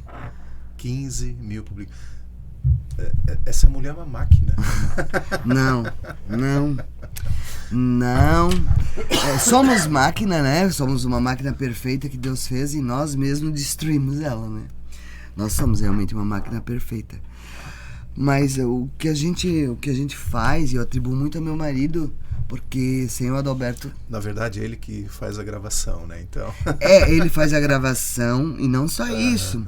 15 mil publicações. Essa mulher é uma máquina. Não. Somos máquina, né? Somos uma máquina perfeita que Deus fez e nós mesmos destruímos ela, né? Nós somos realmente uma máquina perfeita. Mas o que a gente faz, e eu atribuo muito ao meu marido, porque sem o Adalberto... Na verdade, é ele que faz a gravação, né? Então... ele faz a gravação, e não só isso.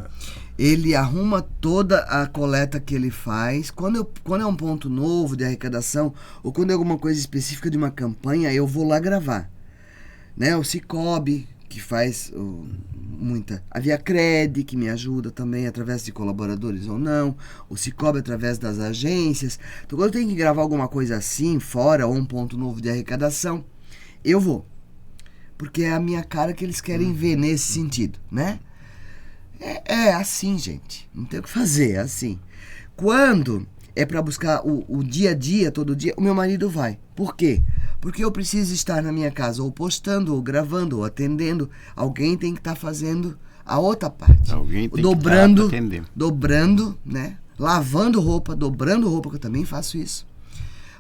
Ele arruma toda a coleta que ele faz. Quando é um ponto novo de arrecadação, ou quando é alguma coisa específica de uma campanha, eu vou lá gravar. Né? O Cicobi, que faz muita... A Viacred, que me ajuda também, através de colaboradores ou não. O Cicobi, através das agências. Então, quando eu tenho que gravar alguma coisa assim, fora, ou um ponto novo de arrecadação, eu vou. Porque é a minha cara que eles querem ver nesse sentido, né? É assim, gente. Não tem o que fazer, é assim. Quando é para buscar o dia a dia, todo dia, o meu marido vai. Por quê? Porque eu preciso estar na minha casa ou postando, ou gravando, ou atendendo. Alguém tem que estar fazendo a outra parte. Alguém tem dobrando, que atender. Dobrando, né? Lavando roupa, dobrando roupa, que eu também faço isso.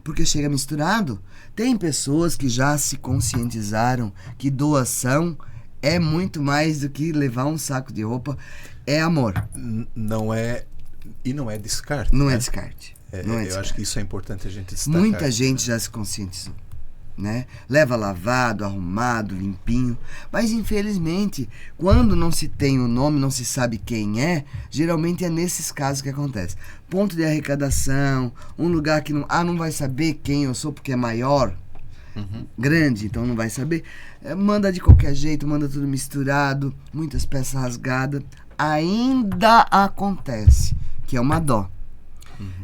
Porque chega misturado. Tem pessoas que já se conscientizaram que doação é muito mais do que levar um saco de roupa. É amor. Não é descarte. Não né? é descarte. Eu acho que isso é importante a gente destacar. Muita gente já se conscientizou, né? Leva lavado, arrumado, limpinho. Mas infelizmente, quando não se tem o nome, não se sabe quem é, geralmente é nesses casos que acontece. Ponto de arrecadação, um lugar que não vai saber quem eu sou porque é maior. Grande, então não vai saber. Manda de qualquer jeito, manda tudo misturado, muitas peças rasgadas. Ainda acontece, que é uma dó.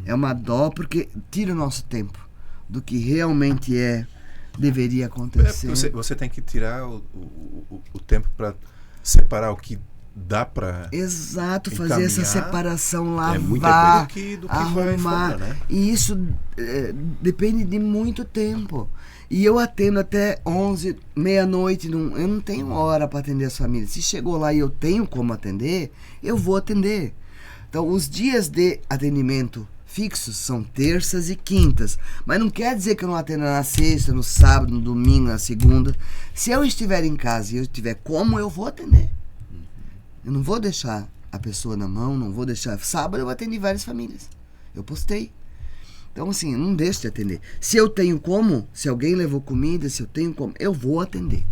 É uma dó porque tira o nosso tempo do que realmente deveria acontecer. Você tem que tirar o tempo para separar o que dá para exato, fazer essa separação, lavar, muita coisa do que arrumar. Vai fora, né? E isso depende de muito tempo. E eu atendo até 11, meia-noite. Eu não tenho hora para atender as famílias. Se chegou lá e eu tenho como atender, eu vou atender. Então, os dias de atendimento fixos são terças e quintas. Mas não quer dizer que eu não atendo na sexta, no sábado, no domingo, na segunda. Se eu estiver em casa e eu tiver como, eu vou atender. Eu não vou deixar a pessoa na mão, não vou deixar... Sábado eu atendi várias famílias. Eu postei. Então, assim, não deixo de atender. Se eu tenho como, se alguém levou comida, se eu tenho como, eu vou atender.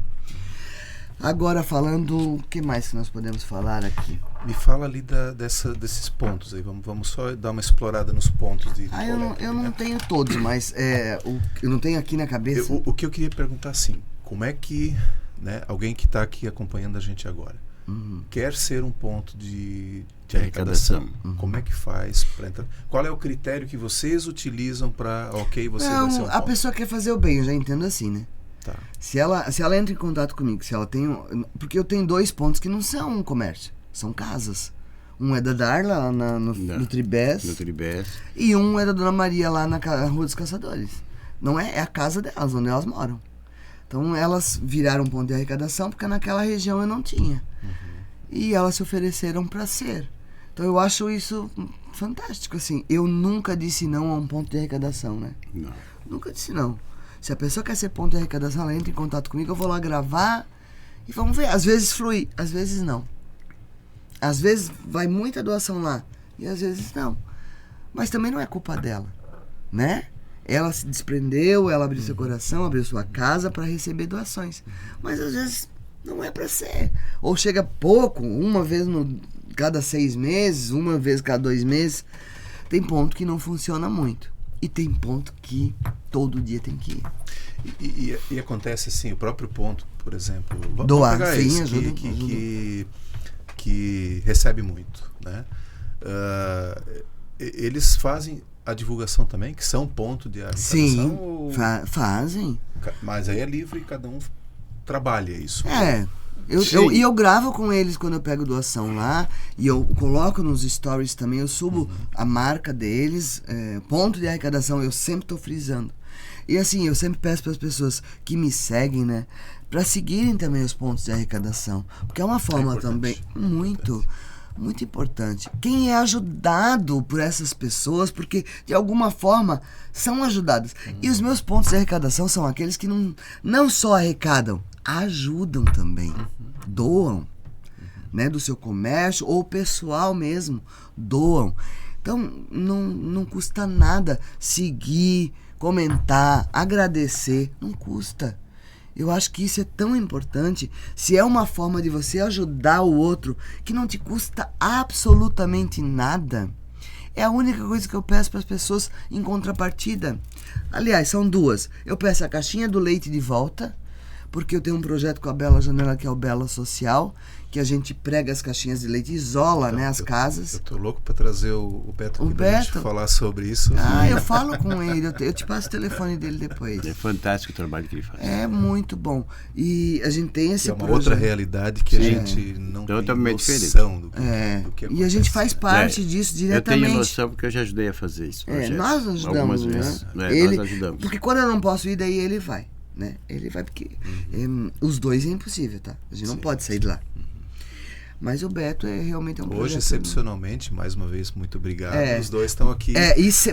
Agora, falando... O que mais que nós podemos falar aqui? Me fala ali desses pontos aí. Vamos só dar uma explorada nos pontos de eu não tenho todos, mas eu não tenho aqui na cabeça. O que eu queria perguntar, assim, como é que, né, alguém que está aqui acompanhando a gente agora quer ser um ponto de arrecadação. Como é que faz para entrar? Qual é o critério que vocês utilizam para, você vai ser um ponto? A pessoa quer fazer o bem, eu já entendo assim, né? Tá. Se ela entra em contato comigo, se ela tem... Porque eu tenho 2 pontos que não são um comércio, são casas. Um é da Darla, lá no Tribés. No Tribés. E um é da Dona Maria, lá na Rua dos Caçadores. Não é, é a casa delas, onde elas moram. Então elas viraram ponto de arrecadação porque naquela região eu não tinha. E elas se ofereceram para ser. Então eu acho isso fantástico, assim. Eu nunca disse não a um ponto de arrecadação, né? Não. Nunca disse não. Se a pessoa quer ser ponto de arrecadação, ela entra em contato comigo, eu vou lá gravar e vamos ver. Às vezes flui, às vezes não. Às vezes vai muita doação lá e às vezes não. Mas também não é culpa dela, né? Ela se desprendeu, ela abriu seu coração, abriu sua casa para receber doações. Mas às vezes não é para ser. Ou chega pouco, uma vez cada 6 meses, uma vez cada 2 meses. Tem ponto que não funciona muito. E tem ponto que todo dia tem que ir. E acontece assim, o próprio ponto, por exemplo... Doar, pegar sim, esse ajuda. Que recebe muito, né? Eles fazem a divulgação também, que são ponto de arrecadação? Sim, ou... fazem. Mas aí é livre e cada um trabalha isso. É. Eu gravo com eles quando eu pego doação lá. E eu coloco nos stories também. Eu subo a marca deles. Ponto de arrecadação, eu sempre tô frisando. E assim, eu sempre peço para as pessoas que me seguem, né, para seguirem também os pontos de arrecadação. Porque é uma forma também muito importante. Quem é ajudado por essas pessoas, porque de alguma forma são ajudadas. E os meus pontos de arrecadação são aqueles que não só arrecadam, ajudam também. Doam, né, do seu comércio ou pessoal mesmo, doam. Então não custa nada seguir, comentar, agradecer, não custa. Eu acho que isso é tão importante. Se é uma forma de você ajudar o outro que não te custa absolutamente nada, é a única coisa que eu peço para as pessoas em contrapartida. Aliás, são 2. Eu peço a caixinha do leite de volta, porque eu tenho um projeto com a Bela Janela, que é o Bela Social, que a gente prega as caixinhas de leite e isola, né, as casas. Eu tô louco para trazer o Beto aqui pra gente falar sobre isso. Eu falo com ele, eu te passo o telefone dele depois. É fantástico o trabalho que ele faz. É muito bom. E a gente tem esse é uma projeto. outra realidade que a gente não totalmente tem noção do que acontece. E a gente faz parte disso diretamente. Eu tenho noção porque eu já ajudei a fazer isso. Nós ajudamos, né? Vezes. Nós ajudamos. Porque quando eu não posso ir, daí ele vai, né? Ele vai porque os dois é impossível, tá? A gente não pode sair de lá. Mas o Beto realmente um projeto. Hoje, excepcionalmente, mais uma vez, muito obrigado. Os dois estão aqui.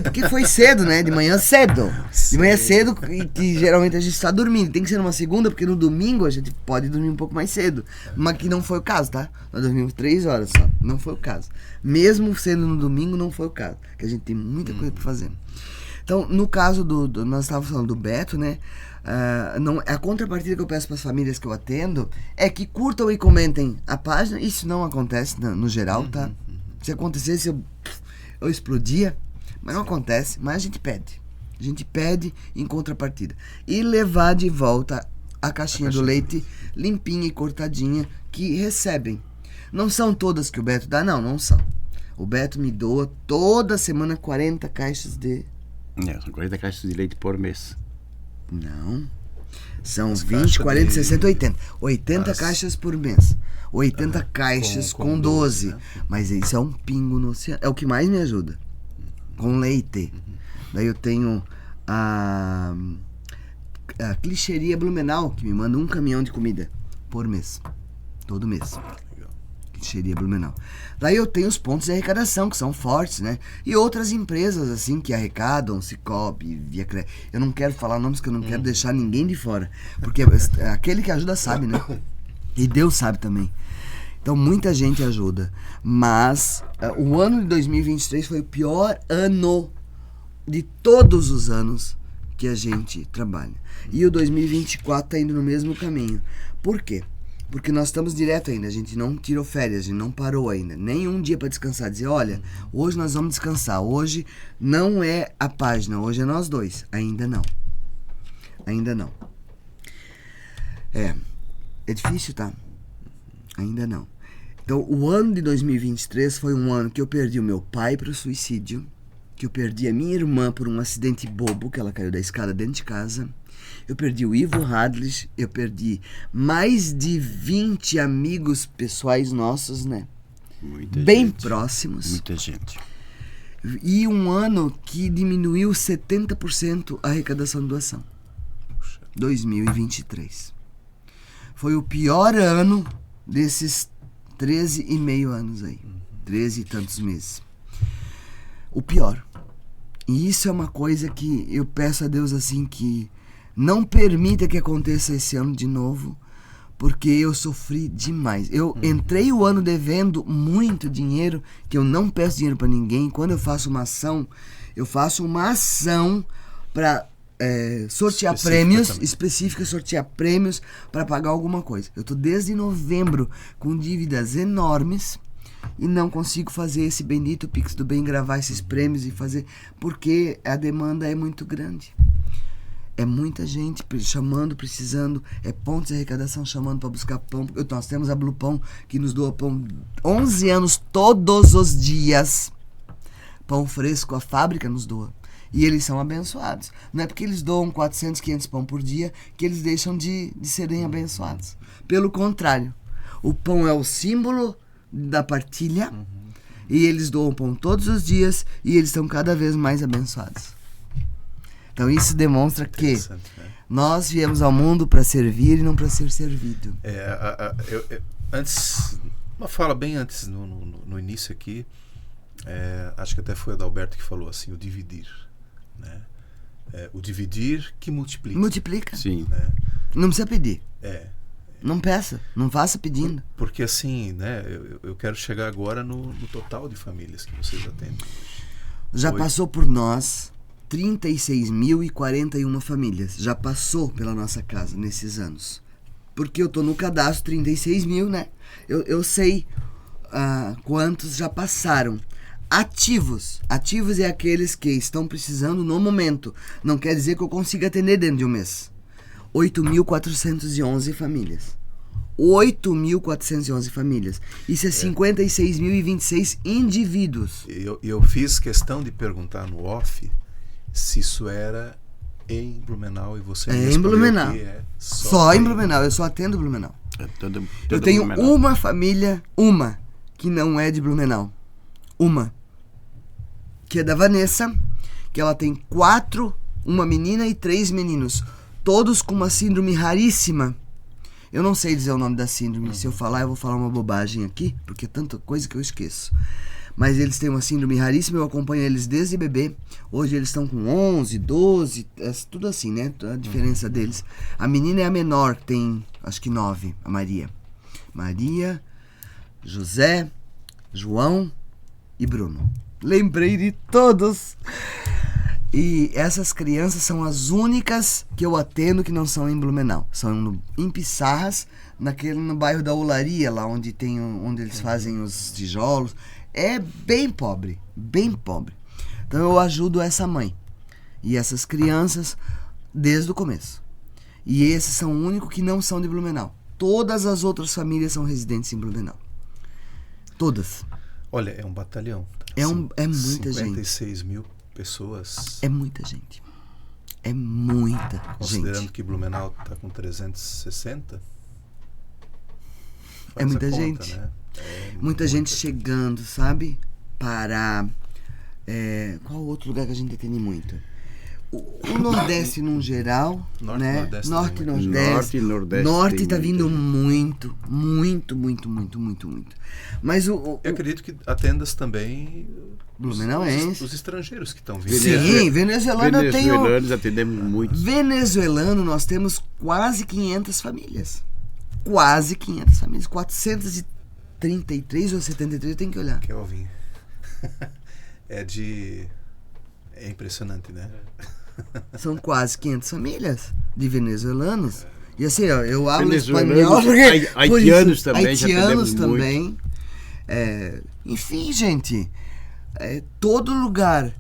Porque foi cedo, né? De manhã cedo. De manhã cedo, que geralmente a gente está dormindo. Tem que ser numa segunda, porque no domingo a gente pode dormir um pouco mais cedo. Mas que não foi o caso, tá? Nós dormimos 3 horas só. Não foi o caso. Mesmo sendo no domingo, não foi o caso. Porque a gente tem muita coisa para fazer. Então, no caso nós estávamos falando do Beto, né? A contrapartida que eu peço para as famílias que eu atendo é que curtam e comentem a página. Isso não acontece no geral, tá? Se acontecesse, eu explodia, mas não acontece. Mas a gente pede em contrapartida. E levar de volta a caixinha do leite limpinha e cortadinha que recebem. Não são todas que o Beto dá, não são. O Beto me doa toda semana 40 caixas de... são 40 caixas de leite por mês. Não. São 20, 40, 60, 80. 80 caixas por mês. 80 caixas com 12. Né? Mas isso é um pingo no oceano. É o que mais me ajuda. Com leite. Daí eu tenho a Clicheria Blumenau, que me manda um caminhão de comida por mês. Todo mês. Clicheria Blumenau. Daí eu tenho os pontos de arrecadação, que são fortes, né? E outras empresas, assim, que arrecadam, Cicobi, Via Crédito. Eu não quero falar nomes, que eu não quero deixar ninguém de fora. Porque aquele que ajuda sabe, né? E Deus sabe também. Então, muita gente ajuda. Mas o ano de 2023 foi o pior ano de todos os anos que a gente trabalha. E o 2024 tá indo no mesmo caminho. Por quê? Porque nós estamos direto ainda, a gente não tirou férias, a gente não parou ainda, nem um dia para descansar, dizer, olha, hoje nós vamos descansar, hoje não é a página, hoje é nós dois, ainda não. É difícil, tá? Ainda não. Então, o ano de 2023 foi um ano que eu perdi o meu pai para o suicídio, que eu perdi a minha irmã por um acidente bobo, que ela caiu da escada dentro de casa. Eu perdi o Ivo Hadlich, eu perdi mais de 20 amigos pessoais nossos, né? Muita bem gente. Próximos. Muita gente. E um ano que diminuiu 70% a arrecadação de doação. 2023. Foi o pior ano desses 13,5 anos aí. 13 e tantos meses. O pior. E isso é uma coisa que eu peço a Deus assim que não permita que aconteça esse ano de novo, porque eu sofri demais. Eu entrei o ano devendo muito dinheiro, que eu não peço dinheiro para ninguém. Quando eu faço uma ação para sortear prêmios específicos, sortear prêmios para pagar alguma coisa. Eu tô desde novembro com dívidas enormes e não consigo fazer esse bendito Pix do Bem, gravar esses prêmios e fazer, porque a demanda é muito grande. É muita gente chamando, precisando, pontos de arrecadação chamando para buscar pão. Nós temos a Blue Pão, que nos doa pão 11 anos, todos os dias. Pão fresco, a fábrica nos doa. E eles são abençoados. Não é porque eles doam 400, 500 pão por dia que eles deixam de serem abençoados. Pelo contrário, o pão é o símbolo da partilha, e eles doam pão todos os dias e eles estão cada vez mais abençoados. Então isso demonstra que nós viemos ao mundo para servir e não para ser servido. Antes, uma fala bem antes, no início aqui, acho que até foi o Adalberto que falou assim, o dividir. Né? O dividir que multiplica. Multiplica. Sim. Né? Não precisa pedir. Não peça, não faça pedindo. Porque assim, né, eu quero chegar agora no total de famílias que vocês atendem. Já passou por nós 36.041 famílias. Já passou pela nossa casa nesses anos. Porque eu tô no cadastro 36 mil, né? Eu sei quantos já passaram. Ativos. Ativos é aqueles que estão precisando no momento. Não quer dizer que eu consiga atender dentro de um mês. 8.411 famílias. 8.411 famílias. Isso é 56.026 indivíduos. Eu fiz questão de perguntar no off se isso era em Blumenau e você me em Blumenau. Que só em Blumenau. Eu só atendo Blumenau. Eu tenho Blumenau. uma família, que não é de Blumenau. Que é da Vanessa, que ela tem 4, uma menina e 3 meninos. Todos com uma síndrome raríssima. Eu não sei dizer o nome da síndrome. Se eu falar, eu vou falar uma bobagem aqui, porque é tanta coisa que eu esqueço. Mas eles têm uma síndrome raríssima, eu acompanho eles desde bebê. Hoje eles estão com 11, 12, tudo assim, né? A diferença deles. A menina é a menor, tem acho que 9, a Maria. Maria, José, João e Bruno. Lembrei de todos. E essas crianças são as únicas que eu atendo que não são em Blumenau. São em Pissarras, no bairro da Olaria, lá onde eles fazem os tijolos. É bem pobre, bem pobre. Então eu ajudo essa mãe e essas crianças desde o começo. E esses são os únicos que não são de Blumenau. Todas as outras famílias são residentes em Blumenau. Todas. Olha, é um batalhão. É muita 56 mil pessoas. É muita gente. É muita Considerando gente. que Blumenau está com 360. É muita gente. Né? Muita gente chegando, sabe? Para... qual outro lugar que a gente atende muito? O Nordeste, num geral, Norte, né? Nordeste Norte e também. Nordeste. Nordeste Norte tem tá vindo muita muito. Mas Eu acredito que atendas também Blumenauense. os estrangeiros que estão vindo. Sim, venezuelano eu tenho... Venezuelanos atendemos muito. Venezuelano nós temos quase 500 famílias. Quase 500 famílias. 433 ou 73, eu tenho que olhar. Kelvin. É impressionante, né? São quase 500 famílias de venezuelanos. E assim, ó, eu hablo Venezuelanos, espanhol porque... haitianos também, já haitianos atendemos também. Enfim, gente, todo lugar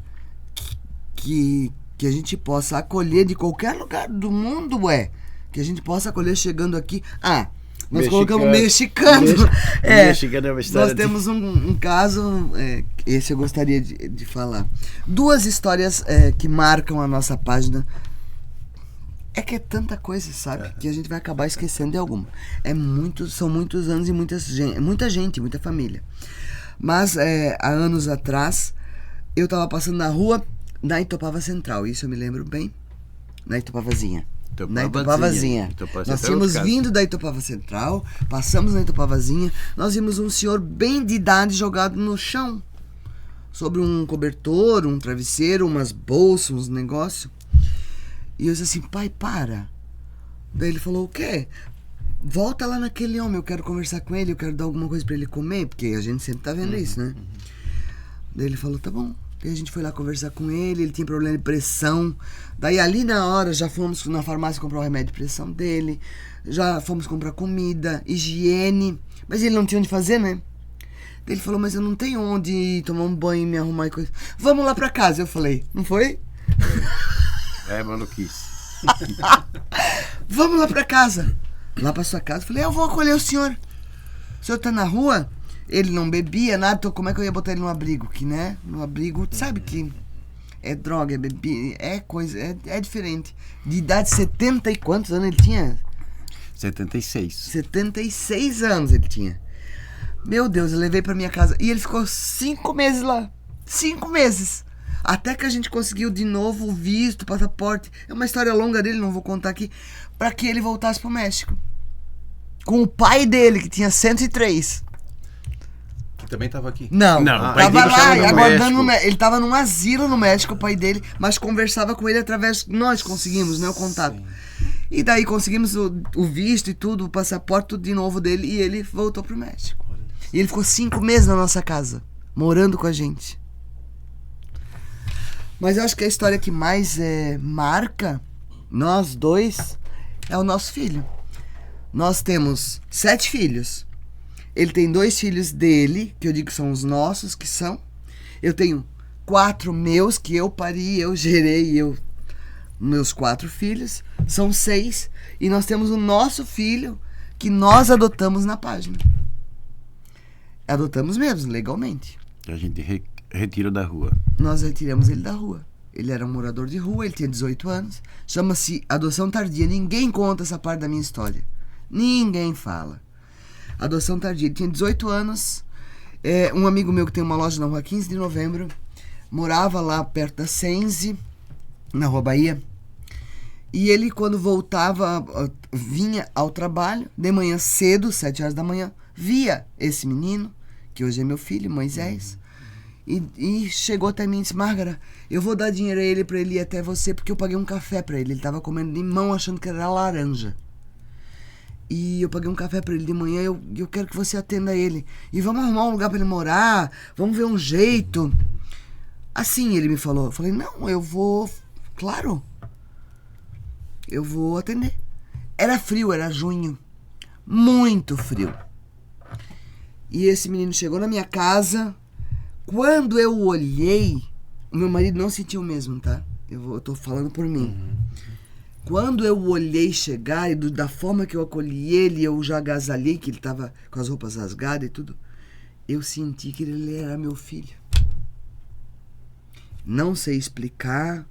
que a gente possa acolher, de qualquer lugar do mundo, que a gente possa acolher chegando aqui. Nós colocamos mexicano. Mexicano é uma história. Nós temos um caso, esse eu gostaria de falar. 2 histórias que marcam a nossa página. É que é tanta coisa, sabe? Que a gente vai acabar esquecendo de alguma. São muitos anos e muita gente, muita família. Mas há anos atrás, eu tava passando na rua, na Itopava Central, isso eu me lembro bem, na Itopavazinha. Na Itopavazinha. Nós tínhamos vindo da Itopava Central, passamos na Itopavazinha, nós vimos um senhor bem de idade jogado no chão, sobre um cobertor, um travesseiro, umas bolsas, uns negócios. E eu disse assim, pai, para. Daí ele falou, o quê? Volta lá naquele homem, eu quero conversar com ele, eu quero dar alguma coisa pra ele comer, porque a gente sempre tá vendo isso, né? Daí ele falou, tá bom. Daí a gente foi lá conversar com ele, ele tinha problema de pressão. Daí ali na hora já fomos na farmácia comprar o remédio de pressão dele, já fomos comprar comida, higiene, mas ele não tinha onde fazer, né? Daí ele falou, mas eu não tenho onde tomar um banho e me arrumar e coisa. Vamos lá pra casa, eu falei, não foi? É maluquice. Vamos lá pra casa. Lá pra sua casa, eu falei, eu vou acolher o senhor. O senhor tá na rua? Ele não bebia nada, então como é que eu ia botar ele no abrigo? Que, né? No abrigo, sabe que é droga, é bebida, é coisa, é diferente. De idade 70 e quantos anos ele tinha? 76. 76 anos ele tinha. Meu Deus, eu levei pra minha casa. E ele ficou 5 meses lá. 5 meses. Até que a gente conseguiu de novo o visto, o passaporte. É uma história longa dele, não vou contar aqui. Pra que ele voltasse pro México. Com o pai dele, que tinha 103. Também tava aqui. Não, o pai tava dele lá, no aguardando México. ele tava num asilo no México, o pai dele, mas conversava com ele através, nós conseguimos, né, o contato. Sim. E daí conseguimos o visto e tudo, o passaporte, tudo de novo dele, e ele voltou pro México. E ele ficou 5 meses na nossa casa, morando com a gente. Mas eu acho que a história que mais marca nós dois é o nosso filho. Nós temos 7 filhos. Ele tem 2 filhos dele, que eu digo que são os nossos, que são. Eu tenho 4 meus, que eu pari, eu gerei, meus 4 filhos. São 6. E nós temos o nosso filho, que nós adotamos na página. Adotamos mesmo, legalmente. A gente retira da rua. Nós retiramos ele da rua. Ele era um morador de rua, ele tinha 18 anos. Chama-se adoção tardia. Ninguém conta essa parte da minha história. Ninguém fala. Adoção tardia. Ele tinha 18 anos. Um amigo meu que tem uma loja na rua 15 de Novembro morava lá perto da Sense, na Rua Bahia. E ele, quando voltava, vinha ao trabalho, de manhã cedo, 7 horas da manhã, via esse menino, que hoje é meu filho, Moisés, e chegou até mim e disse, Márgara, eu vou dar dinheiro a ele pra ele ir até você, porque eu paguei um café pra ele. Ele tava comendo limão achando que era laranja. E eu paguei um café pra ele de manhã, eu quero que você atenda ele. E vamos arrumar um lugar pra ele morar, vamos ver um jeito. Assim ele me falou. Eu falei, não, eu vou, claro, eu vou atender. Era frio, era junho, muito frio. E esse menino chegou na minha casa. Quando eu olhei, o meu marido não sentiu o mesmo, tá? Eu tô falando por mim. Quando eu olhei chegar, e da forma que eu acolhi ele, eu já agasalhei, que ele tava com as roupas rasgadas e tudo, eu senti que ele era meu filho. Não sei explicar,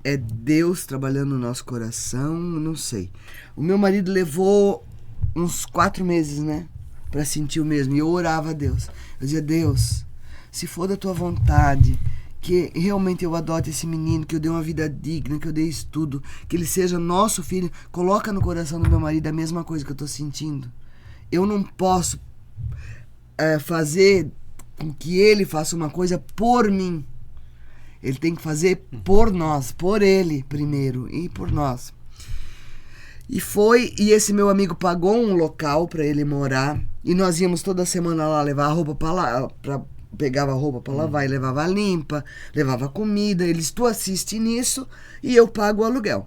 é Deus trabalhando no nosso coração, não sei. O meu marido levou uns 4 meses, né, pra sentir o mesmo, e eu orava a Deus. Eu dizia, Deus, se for da tua vontade, que realmente eu adote esse menino, que eu dê uma vida digna, que eu dê estudo, que ele seja nosso filho, coloca no coração do meu marido a mesma coisa que eu tô sentindo. Eu não posso fazer com que ele faça uma coisa por mim. Ele tem que fazer por nós, por ele primeiro e por nós. E esse meu amigo pagou um local para ele morar, e nós íamos toda semana lá levar a roupa para lá, pegava a roupa para lavar e levava limpa, levava comida, eles, tu assiste nisso e eu pago o aluguel.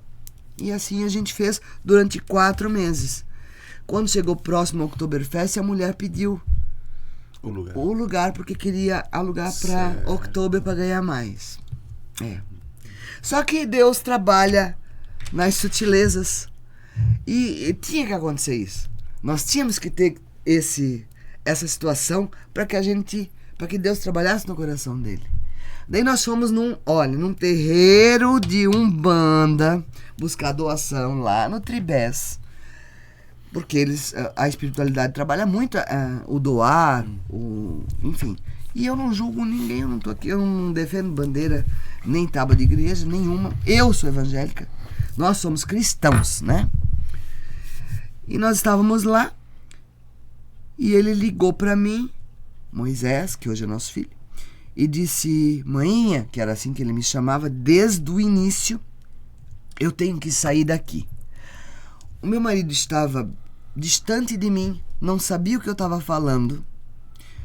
E assim a gente fez durante 4 meses. Quando chegou próximo ao Oktoberfest, a mulher pediu o lugar porque queria alugar para Oktober para ganhar mais. Só que Deus trabalha nas sutilezas e tinha que acontecer isso. Nós tínhamos que ter essa situação para que Deus trabalhasse no coração dele. Daí nós fomos num terreiro de Umbanda buscar doação lá no Tribés. Porque a espiritualidade trabalha muito o doar, enfim. E eu não julgo ninguém, eu não tô aqui, eu não defendo bandeira, nem tábua de igreja, nenhuma. Eu sou evangélica, nós somos cristãos, né? E nós estávamos lá, e ele ligou para mim, Moisés, que hoje é nosso filho, e disse: Mainha, que era assim que ele me chamava, desde o início, eu tenho que sair daqui. O meu marido estava distante de mim, não sabia o que eu estava falando.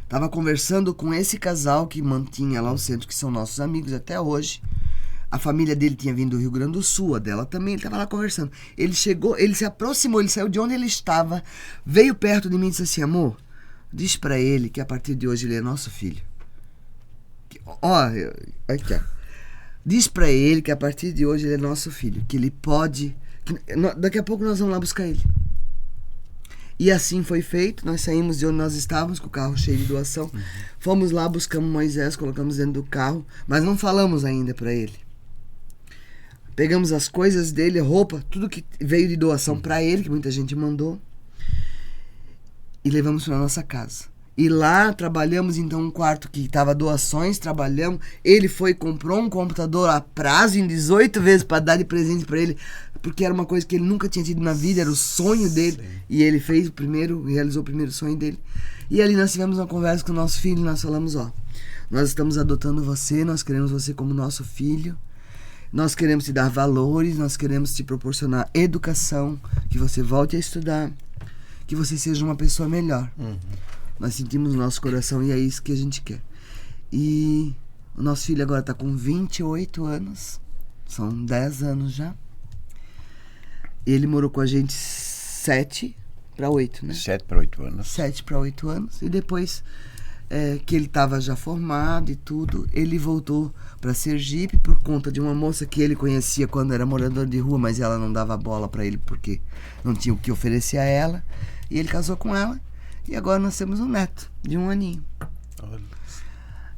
Estava conversando com esse casal que mantinha lá o centro, que são nossos amigos até hoje. A família dele tinha vindo do Rio Grande do Sul, a dela também, ele estava lá conversando. Ele chegou, ele se aproximou, ele saiu de onde ele estava, veio perto de mim e disse assim: amor, diz para ele que a partir de hoje ele é nosso filho. Aqui, ó. Diz para ele que a partir de hoje ele é nosso filho, que ele pode... daqui a pouco nós vamos lá buscar ele. E assim foi feito, nós saímos de onde nós estávamos com o carro cheio de doação, fomos lá, buscamos Moisés, colocamos dentro do carro, mas não falamos ainda para ele. Pegamos as coisas dele, roupa, tudo que veio de doação para ele, que muita gente mandou, e levamos para nossa casa. E lá trabalhamos então um quarto que estava doações, trabalhamos. Ele foi e comprou um computador a prazo em 18 vezes para dar de presente para ele, porque era uma coisa que ele nunca tinha tido na vida, era o sonho dele. Sim. E ele fez o primeiro, realizou o primeiro sonho dele. E ali nós tivemos uma conversa com o nosso filho, nós falamos: nós estamos adotando você, nós queremos você como nosso filho, nós queremos te dar valores, nós queremos te proporcionar educação, que você volte a estudar, que você seja uma pessoa melhor. Nós sentimos no nosso coração e é isso que a gente quer. E o nosso filho agora está com 28 anos. São 10 anos já. Ele morou com a gente 7 para 8, né? 7 para 8 anos. 7 para 8 anos. E depois que ele estava já formado e tudo, ele voltou para Sergipe por conta de uma moça que ele conhecia quando era morador de rua, mas ela não dava bola para ele porque não tinha o que oferecer a ela. E ele casou com ela. E agora nós temos um neto de 1 aninho. Olha.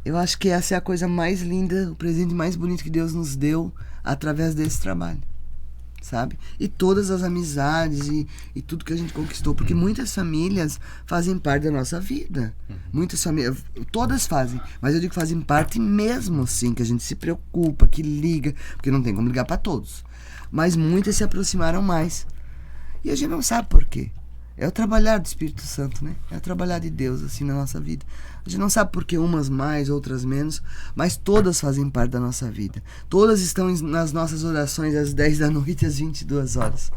Eu acho que essa é a coisa mais linda, o presente mais bonito que Deus nos deu através desse trabalho, sabe? E todas as amizades e tudo que a gente conquistou, porque muitas famílias fazem parte da nossa vida. Muitas famílias, todas fazem, mas eu digo que fazem parte mesmo, assim, que a gente se preocupa, que liga, porque não tem como ligar para todos. Mas muitas se aproximaram mais. E a gente não sabe por quê. É o trabalhar do Espírito Santo, né? É o trabalhar de Deus, assim, na nossa vida. A gente não sabe por que umas mais, outras menos, mas todas fazem parte da nossa vida. Todas estão nas nossas orações às 10 da noite e às 22 horas.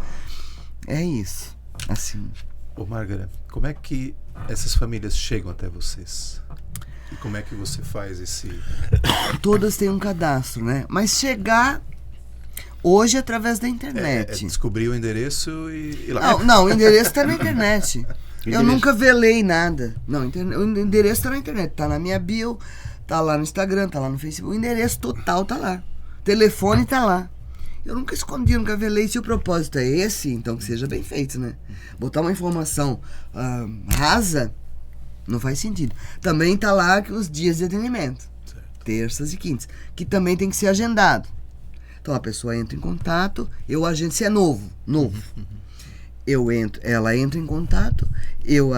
É isso, assim. Ô, Márgara, como é que essas famílias chegam até vocês? E como é que você faz esse... Todas têm um cadastro, né? Mas chegar... Hoje, através da internet. Descobrir o endereço e ir lá. Não, o endereço está na internet. Eu nunca velei nada. Não, o endereço está na internet. Está na minha bio, está lá no Instagram, está lá no Facebook. O endereço total está lá. O telefone está lá. Eu nunca escondi, nunca velei. Se o propósito é esse, então que seja bem feito, né? Botar uma informação rasa não faz sentido. Também está lá os dias de atendimento. Certo. Terças e quintas. Que também tem que ser agendado. Então a pessoa entra em contato, eu agendo, se é novo, ela entra em contato, eu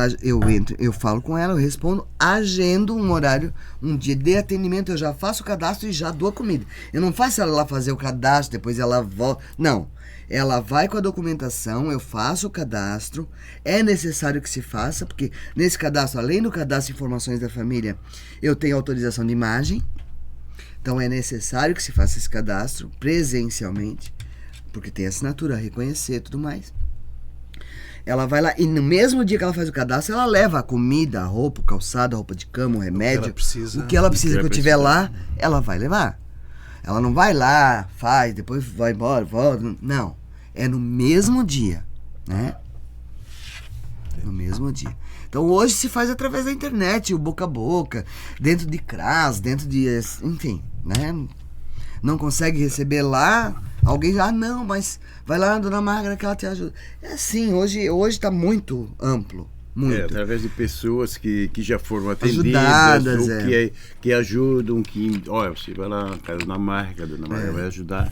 falo com ela, eu respondo, agendo um horário, um dia de atendimento, eu já faço o cadastro e já dou a comida. Eu não faço ela lá fazer o cadastro, depois ela volta, não. Ela vai com a documentação, eu faço o cadastro, é necessário que se faça, porque nesse cadastro, além do cadastro de informações da família, eu tenho autorização de imagem. Então é necessário que se faça esse cadastro presencialmente, porque tem assinatura a reconhecer e tudo mais. Ela vai lá e no mesmo dia que ela faz o cadastro, ela leva a comida, a roupa, o calçado, a roupa de cama, o remédio. O que ela precisa que eu tiver lá, ela vai levar. Ela não vai lá, faz, depois vai embora, volta. Não. É no mesmo dia, né? No mesmo dia. Então hoje se faz através da internet, o boca a boca, dentro de CRAS, dentro de... Enfim, né? Não consegue receber lá, alguém já, não, mas vai lá na Dona Márgara que ela te ajuda. É assim, hoje está muito amplo. Muito. Através de pessoas que já foram atendidas, ajudadas, que ajudam, que... Olha, você vai lá na casa da Dona Márgara, a Dona Márgara vai ajudar.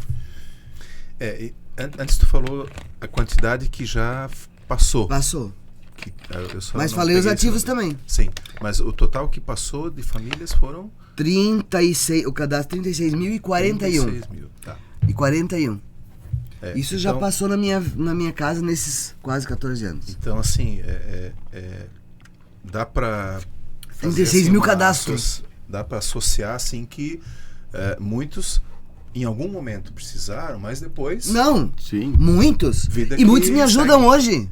Antes tu falou a quantidade que já passou. Passou. eu só Mas não falei os peguei esse ativos número. também. Sim, mas o total que passou de famílias foram 36, o cadastro 36.041. 36 mil. Tá. E 41. Isso já então, passou na minha casa nesses quase 14 anos. Então, assim, dá para 36 mil cadastros. Dá para associar, assim, que muitos em algum momento precisaram, mas depois... Não, Sim. muitos. Vida E muitos que me ajudam segue. hoje.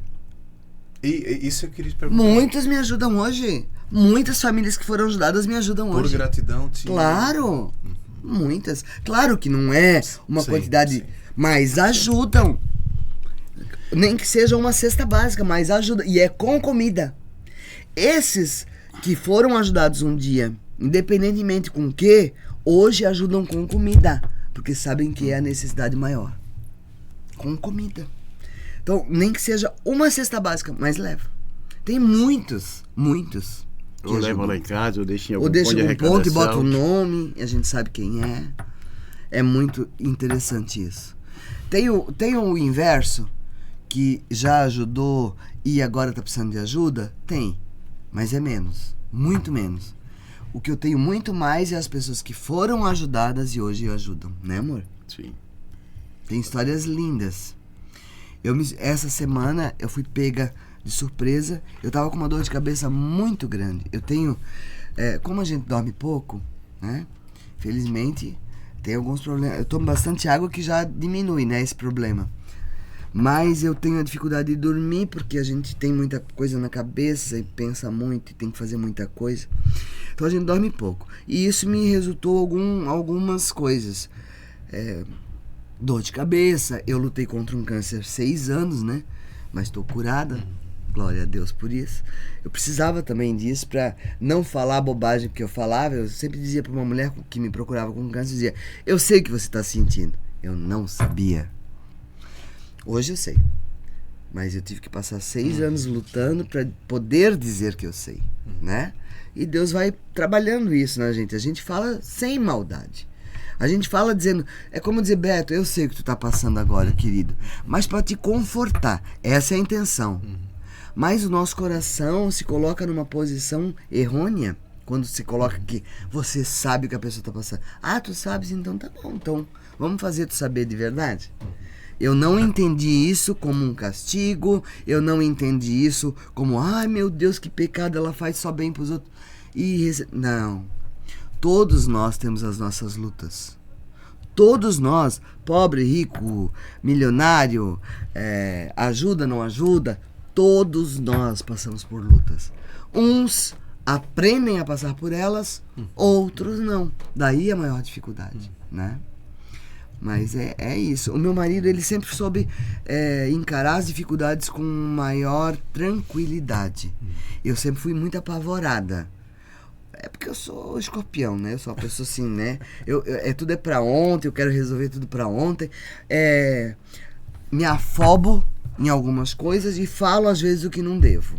E isso eu queria te perguntar. Muitos me ajudam hoje. Muitas famílias que foram ajudadas me ajudam Por hoje. gratidão. Claro. Muitas. Claro que não é uma Sim, quantidade, sim. mas ajudam. Nem que seja uma cesta básica, mas ajuda. E é com comida. Esses que foram ajudados um dia, independentemente com o que, hoje ajudam com comida. Porque sabem que é a necessidade maior. Com comida. Então, nem que seja uma cesta básica, mas leva. Tem muitos. Ou leva lá em casa, ou deixa em algum Ou deixa ponto de um ponto e bota o arrecadação. nome, e a gente sabe quem é. É muito interessante isso. Tem o inverso, que já ajudou e agora está precisando de ajuda? Tem, mas é menos, muito menos. O que eu tenho muito mais é as pessoas que foram ajudadas e hoje ajudam, né, amor? Sim. Tem histórias lindas. Essa semana eu fui pega de surpresa. Eu tava com uma dor de cabeça muito grande. Eu tenho... como a gente dorme pouco, né? Felizmente, tem alguns problemas. Eu tomo bastante água que já diminui, né? Esse problema. Mas eu tenho a dificuldade de dormir porque a gente tem muita coisa na cabeça e pensa muito e tem que fazer muita coisa. Então a gente dorme pouco. E isso me resultou algumas coisas. Dor de cabeça. Eu lutei contra um câncer 6 anos, né? Mas estou curada. Glória a Deus por isso. Eu precisava também disso para não falar bobagem que eu falava. Eu sempre dizia para uma mulher que me procurava com câncer, dizia: eu sei o que você está sentindo. Eu não sabia. Hoje eu sei. Mas eu tive que passar 6 anos lutando para poder dizer que eu sei, né? E Deus vai trabalhando isso na gente. A gente fala sem maldade. A gente fala dizendo, é como dizer: Beto, eu sei o que tu tá passando agora, querido, mas para te confortar. Essa é a intenção. Mas o nosso coração se coloca numa posição errônea quando se coloca que você sabe o que a pessoa tá passando. Ah, tu sabes? Então tá bom. Então vamos fazer tu saber de verdade. Eu não entendi isso como um castigo. Eu não entendi isso como, ai meu Deus, que pecado, ela faz só bem pros outros. Não. Todos nós temos as nossas lutas. Todos nós, pobre, rico, milionário, ajuda, não ajuda, todos nós passamos por lutas. Uns aprendem a passar por elas, outros não. Daí a maior dificuldade, né? Mas é isso. O meu marido, ele sempre soube encarar as dificuldades com maior tranquilidade. Eu sempre fui muito apavorada. É porque eu sou escorpião, né? Eu sou uma pessoa assim, né? Tudo é pra ontem, eu quero resolver tudo pra ontem. Me afobo em algumas coisas e falo às vezes o que não devo.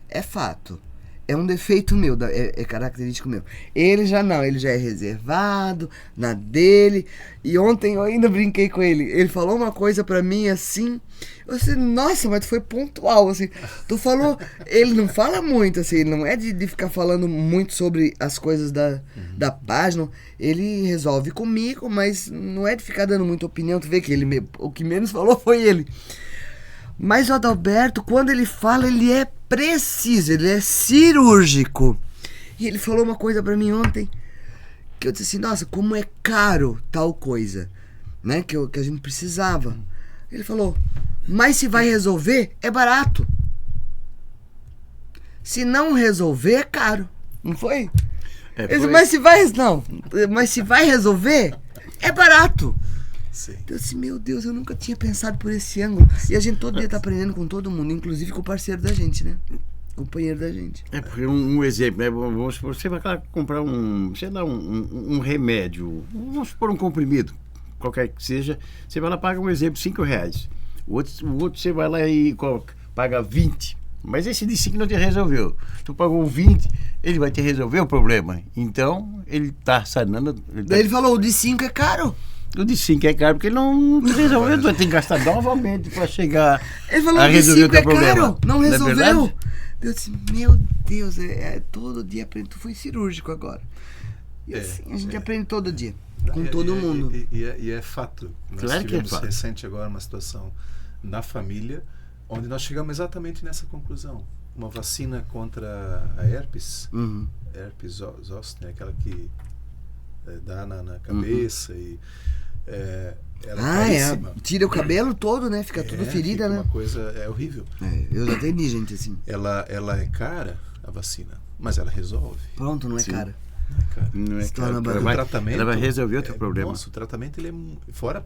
É fato. É um defeito meu, é característico meu. Ele já não, ele já é reservado, na dele. E ontem eu ainda brinquei com ele. Ele falou uma coisa pra mim assim. Eu disse, nossa, mas tu foi pontual, assim. Tu falou. Ele não fala muito, assim, ele não é de ficar falando muito sobre as coisas da página. Ele resolve comigo, mas não é de ficar dando muita opinião. Tu vê que o que menos falou foi ele. Mas o Adalberto, quando ele fala, ele é preciso, ele é cirúrgico. E ele falou uma coisa pra mim ontem, que eu disse assim, nossa, como é caro tal coisa, né, que a gente precisava. Ele falou, mas se vai resolver, é barato. Se não resolver, é caro. Não foi? Ele disse, mas se vai resolver, é barato. Sim. Eu disse, meu Deus, eu nunca tinha pensado por esse ângulo. E a gente todo dia tá aprendendo com todo mundo, inclusive com o parceiro da gente, né? Companheiro da gente. Porque um exemplo, né? Vamos supor, você vai lá comprar um remédio, vamos supor um comprimido, qualquer que seja, você vai lá paga um exemplo, R$5. O outro você vai lá e paga 20. Mas esse de 5 não te resolveu. Tu pagou 20, ele vai te resolver o problema. Então, ele tá sanando. Daí ele falou, o de 5 é caro. Eu disse 5 é caro, porque ele não resolveu. Vai ter que gastar novamente para chegar Ele falou a que resolver o 5 teu é problema. caro, não é resolveu. verdade? Eu disse, meu Deus, todo dia aprendo. Tu foi cirúrgico agora. E assim, a gente aprende todo dia, com todo mundo. E é fato. Nós Claro que é tivemos fato. recente agora uma situação na família onde nós chegamos exatamente nessa conclusão. Uma vacina contra a herpes, Uhum. herpes zoster, aquela que dá na cabeça e ela é caríssima. Tira o cabelo todo, né? Fica tudo ferida, fica né? uma coisa horrível. Eu já atendi gente assim. Ela é cara, a vacina, mas ela resolve. Pronto, não é Sim. cara. Não é cara. Não é Se caro, torna porque barato. ela vai- ela vai resolver o teu problema. Nossa, o tratamento ele é fora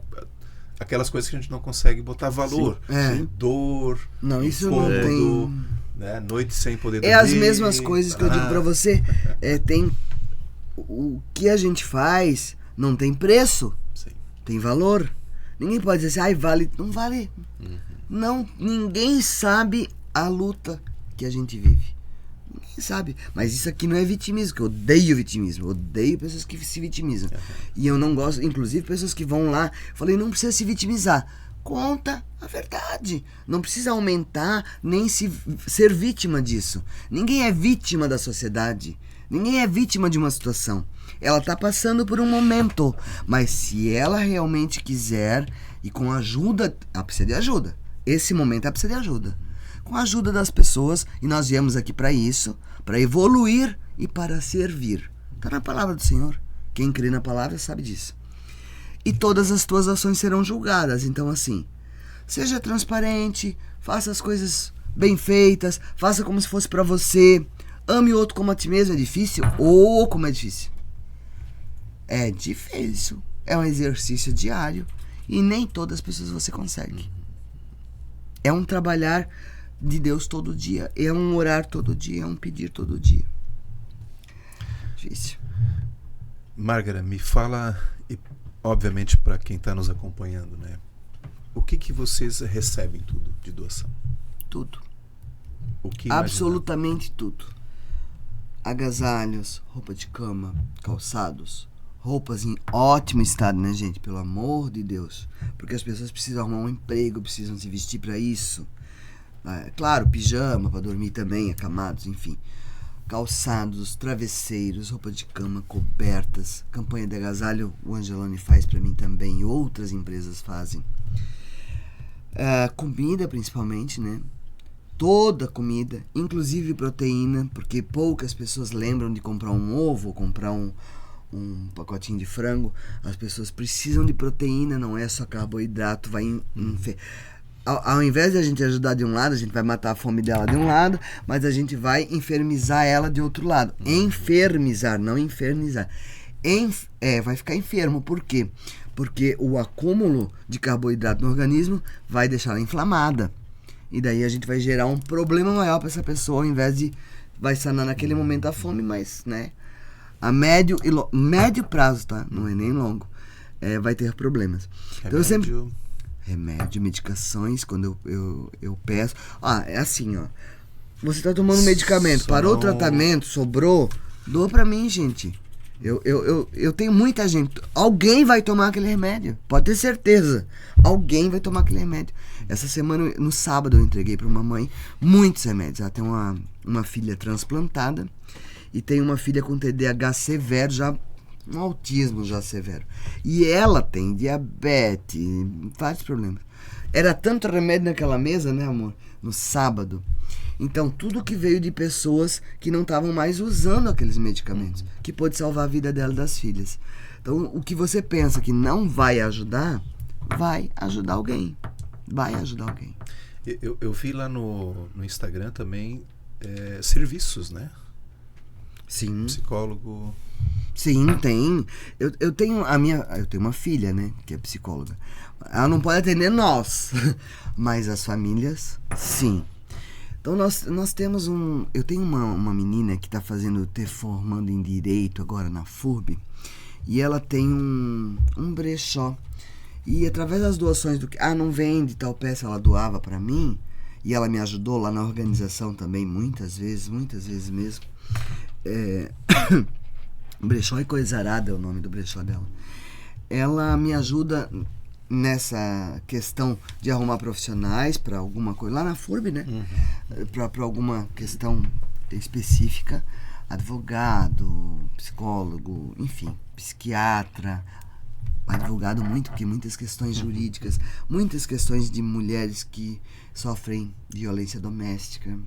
aquelas coisas que a gente não consegue botar valor. Sim. É. Dor, Não, isso não incômodo, tem. né? Noite sem poder É dormir. as mesmas coisas que eu digo pra você. Tem o que a gente faz não tem preço, Sim. tem valor. Ninguém pode dizer assim, vale, não vale. Não, ninguém sabe a luta que a gente vive. Ninguém sabe. Mas isso aqui não é vitimismo, que eu odeio vitimismo. Eu odeio pessoas que se vitimizam. E eu não gosto, inclusive pessoas que vão lá. Falei, não precisa se vitimizar. Conta a verdade. Não precisa aumentar nem ser vítima disso. Ninguém é vítima da sociedade. Ninguém é vítima de uma situação. Ela está passando por um momento. Mas se ela realmente quiser, e com ajuda, ela precisa de ajuda. Esse momento ela precisa de ajuda. Com a ajuda das pessoas, e nós viemos aqui para isso, para evoluir e para servir. Está na palavra do Senhor. Quem crê na palavra sabe disso. E todas as tuas ações serão julgadas. Então, assim, seja transparente, faça as coisas bem feitas, faça como se fosse para você. Ame o outro como a ti mesmo. É difícil? Como é difícil? É difícil. É um exercício diário. E nem todas as pessoas você consegue. É um trabalhar de Deus todo dia. É um orar todo dia. É um pedir todo dia. Difícil. Márgara, me fala, e obviamente para quem está nos acompanhando, né? O que vocês recebem tudo de doação? Tudo. O que imaginar? Absolutamente tudo. Agasalhos, roupa de cama, calçados, roupas em ótimo estado, né, gente? Pelo amor de Deus. Porque as pessoas precisam arrumar um emprego, precisam se vestir para isso. Claro, pijama para dormir também, acamados, enfim. Calçados, travesseiros, roupa de cama, cobertas. Campanha de agasalho, o Angeloni faz para mim também, e outras empresas fazem. Comida, principalmente, né? Toda comida, inclusive proteína, porque poucas pessoas lembram de comprar um ovo, comprar um pacotinho de frango. As pessoas precisam de proteína, não é só carboidrato. Ao invés de a gente ajudar de um lado, a gente vai matar a fome dela de um lado, mas a gente vai enfermizar ela de outro lado. Enfermizar, não infernizar. Vai ficar enfermo. Por quê? Porque o acúmulo de carboidrato no organismo vai deixar ela inflamada. E daí a gente vai gerar um problema maior para essa pessoa, ao invés de vai sanar naquele momento a fome, mas, né, a médio prazo, tá? Não é nem longo. Vai ter problemas. Então eu sempre... Remédio, medicações, quando eu peço... é assim, ó. Você tá tomando medicamento, parou o tratamento, sobrou, doa pra mim, gente. Eu tenho muita gente. Alguém vai tomar aquele remédio. Pode ter certeza. Alguém vai tomar aquele remédio. Essa semana, no sábado, eu entreguei para uma mãe muitos remédios. Ela tem uma filha transplantada e tem uma filha com TDAH severo, já um autismo já severo. E ela tem diabetes, vários problemas. Era tanto remédio naquela mesa, né, amor? No sábado. Então, tudo que veio de pessoas que não estavam mais usando aqueles medicamentos, que pôde salvar a vida dela e das filhas. Então, o que você pensa que não vai ajudar alguém. Vai ajudar alguém. Eu vi lá no Instagram também serviços, né? Sim. Psicólogo. Sim, tem. Eu tenho uma filha, né, que é psicóloga. Ela não pode atender nós, mas as famílias, sim. Então nós temos eu tenho uma menina que está formando em Direito agora na FURB, e ela tem um brechó. E através das doações não vende tal peça, ela doava para mim, e ela me ajudou lá na organização também, muitas vezes mesmo. Brechó e Coisa Arada é o nome do brechó dela. ela me ajuda nessa questão de arrumar profissionais para alguma coisa, lá na FURB, né? Para alguma questão específica, advogado, psicólogo, enfim, psiquiatra, advogado muito, porque muitas questões jurídicas, muitas questões de mulheres que sofrem violência doméstica.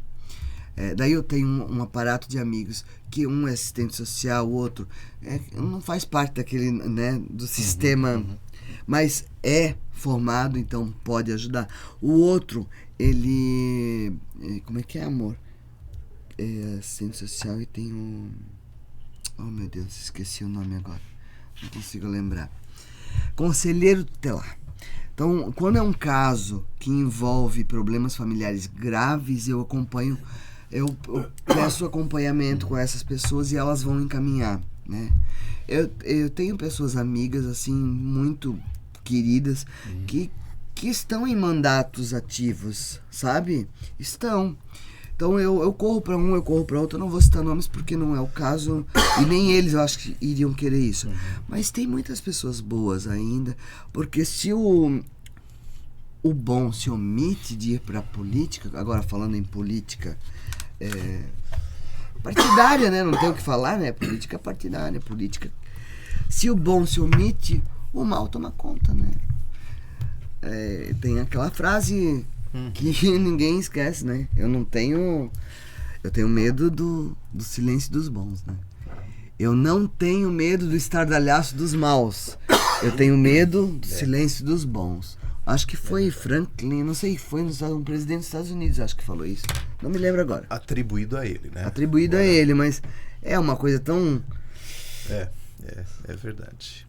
Daí eu tenho um aparato de amigos, que um é assistente social, o outro não faz parte daquele, né, do sistema, mas é formado, então pode ajudar. O outro, ele... Como é que é, amor? É assistente social e tem um... Oh, meu Deus, esqueci o nome agora. Não consigo lembrar. Conselheiro tutelar. Então, quando é um caso que envolve problemas familiares graves, eu acompanho, eu peço acompanhamento com essas pessoas e elas vão encaminhar, né? Eu tenho pessoas amigas, assim, muito queridas, que estão em mandatos ativos, sabe? Estão. Então eu corro para um, eu corro para outro, eu não vou citar nomes porque não é o caso, e nem eles eu acho que iriam querer isso. Mas tem muitas pessoas boas ainda, porque se o bom se omite de ir para a política, agora falando em política partidária, né? Não tem o que falar, né? Política partidária, política. Se o bom se omite, o mal toma conta, né? Tem aquela frase que ninguém esquece, né? Eu tenho medo do silêncio dos bons, né? Eu não tenho medo do estardalhaço dos maus. Eu tenho medo do silêncio dos bons. Acho que foi Franklin, não sei, foi um presidente dos Estados Unidos, acho que falou isso. Não me lembro agora. Atribuído a ele, né? Atribuído a ele, mas é uma coisa tão... É verdade.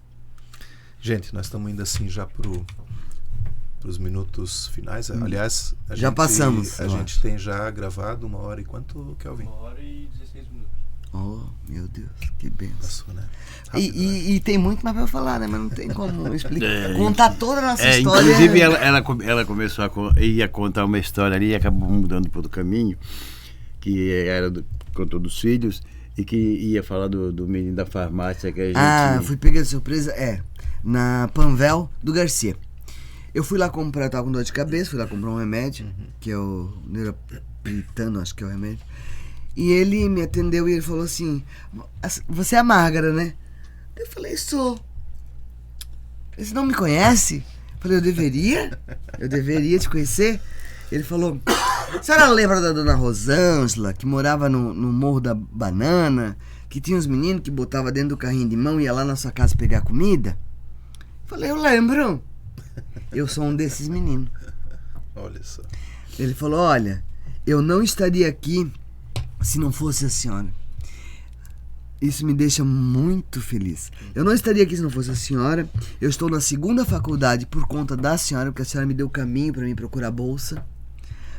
Gente, nós estamos indo assim já pros minutos finais. Aliás, passamos. A gente tem já gravado 1 hora e quanto, Kelvin? 1h16. Oh, meu Deus, que benção. Passou, né? Rápido, né? E tem muito mais pra falar, né? Mas não tem como explicar. Contar toda a nossa história. Inclusive, ela começou ia contar uma história ali e acabou mudando para outro caminho, que era contou dos filhos, e que ia falar do menino da farmácia que a gente... Fui pega de surpresa, na Panvel do Garcia. Eu fui lá comprar, eu tava com dor de cabeça, fui lá comprar um remédio, que é o Neuropritano, acho que é o remédio. E ele me atendeu e ele falou assim: você é a Márgara, né? Eu falei: sou. Você não me conhece? Eu falei: eu deveria te conhecer. Ele falou: a senhora lembra da dona Rosângela, que morava no Morro da Banana, que tinha uns meninos que botava dentro do carrinho de mão e ia lá na sua casa pegar comida? Eu falei: eu lembro. Eu sou um desses meninos. Olha só. Ele falou: olha, eu não estaria aqui se não fosse a senhora. Isso me deixa muito feliz. Eu não estaria aqui se não fosse a senhora. Eu estou na 2ª faculdade por conta da senhora, porque a senhora me deu caminho para mim procurar bolsa.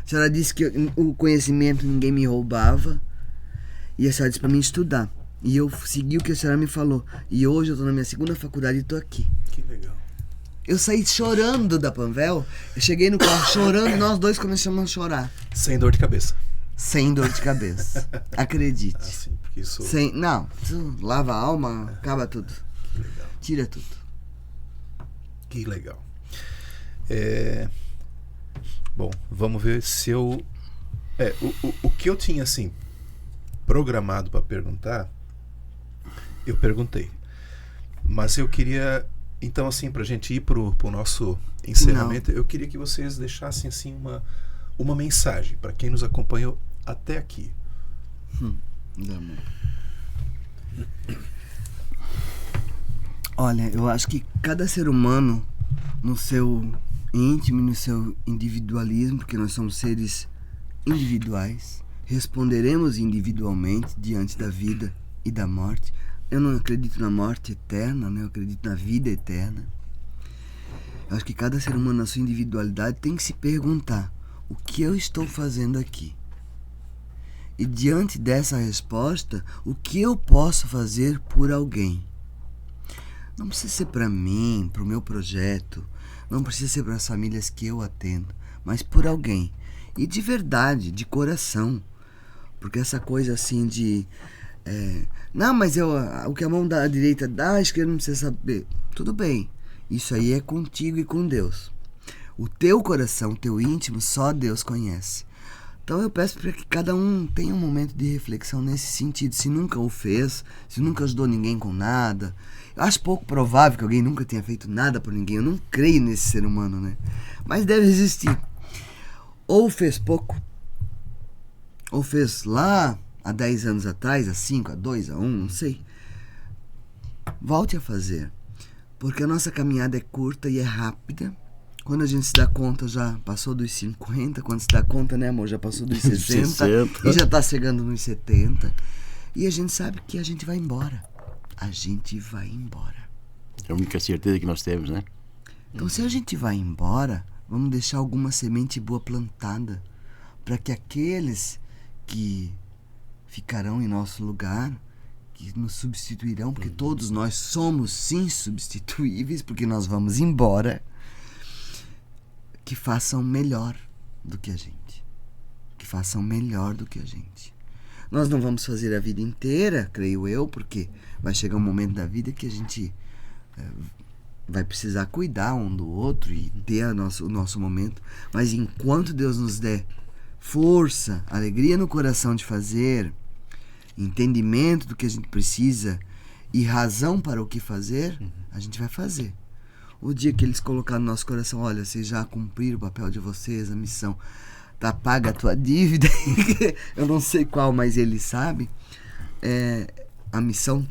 A senhora disse que o conhecimento ninguém me roubava. E a senhora disse para mim estudar. E eu segui o que a senhora me falou. E hoje eu estou na minha 2ª faculdade e estou aqui. Que legal. Eu saí chorando da Panvel. Eu cheguei no carro chorando e nós dois começamos a chorar. Sem dor de cabeça. Sem dor de cabeça. Acredite. Assim, porque isso... Não, isso lava a alma, acaba tudo. Que legal. Tira tudo. Que legal. Bom, vamos ver se eu... O que eu tinha, assim, programado para perguntar, eu perguntei. Mas eu queria... Então, assim, pra gente ir pro nosso encerramento, eu queria que vocês deixassem, assim, uma mensagem para quem nos acompanhou até aqui. Olha, eu acho que cada ser humano, no seu íntimo, no seu individualismo, porque nós somos seres individuais, responderemos individualmente diante da vida e da morte. Eu não acredito na morte eterna, né? Eu acredito na vida eterna. Eu acho que cada ser humano, na sua individualidade, tem que se perguntar: o que eu estou fazendo aqui? E diante dessa resposta, o que eu posso fazer por alguém? Não precisa ser para mim, para o meu projeto, não precisa ser para as famílias que eu atendo, mas por alguém. E de verdade, de coração. Porque essa coisa assim de Não, mas o que a mão da direita dá, a esquerda não precisa saber. Tudo bem. Isso aí é contigo e com Deus. O teu coração, o teu íntimo, só Deus conhece. Então eu peço para que cada um tenha um momento de reflexão nesse sentido. Se nunca o fez, se nunca ajudou ninguém com nada. Eu acho pouco provável que alguém nunca tenha feito nada por ninguém. Eu não creio nesse ser humano, né? Mas deve existir. Ou fez pouco, ou fez lá há 10 anos atrás, há 5, há 2, há 1, não sei. Volte a fazer. Porque a nossa caminhada é curta e é rápida. Quando a gente se dá conta, já passou dos 50. Quando se dá conta, né, amor? Já passou dos 60. E já tá chegando nos 70. E a gente sabe que a gente vai embora. A gente vai embora. É a única certeza que nós temos, né? Então, se a gente vai embora, vamos deixar alguma semente boa plantada. Para que aqueles que ficarão em nosso lugar, que nos substituirão, porque todos nós somos sim substituíveis, porque nós vamos embora, que façam melhor do que a gente. Que façam melhor do que a gente. Nós não vamos fazer a vida inteira, creio eu, porque vai chegar um momento da vida que a gente vai precisar cuidar um do outro e ter o nosso momento. Mas enquanto Deus nos der força, alegria no coração de fazer, entendimento do que a gente precisa e razão para o que fazer, a gente vai fazer. O dia que eles colocaram no nosso coração, olha, vocês já cumpriram o papel de vocês, a missão, tá paga a tua dívida, eu não sei qual, mas ele sabe, a missão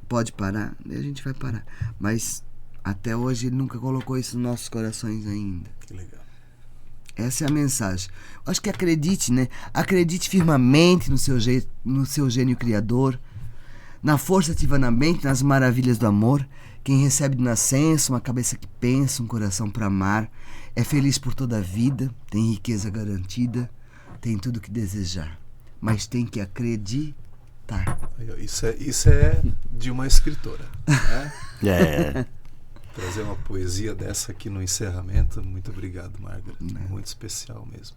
pode parar, a gente vai parar. Mas até hoje ele nunca colocou isso nos nossos corações ainda. Que legal. Essa é a mensagem. Eu acho que acredite, né? Acredite firmemente no seu gênio criador, na força ativa na mente, nas maravilhas do amor. Quem recebe de nascença uma cabeça que pensa, um coração para amar, é feliz por toda a vida, tem riqueza garantida, tem tudo que desejar. Mas tem que acreditar. Isso é de uma escritora, né? É. Trazer uma poesia dessa aqui no encerramento. Muito obrigado, Margaret. Muito especial mesmo.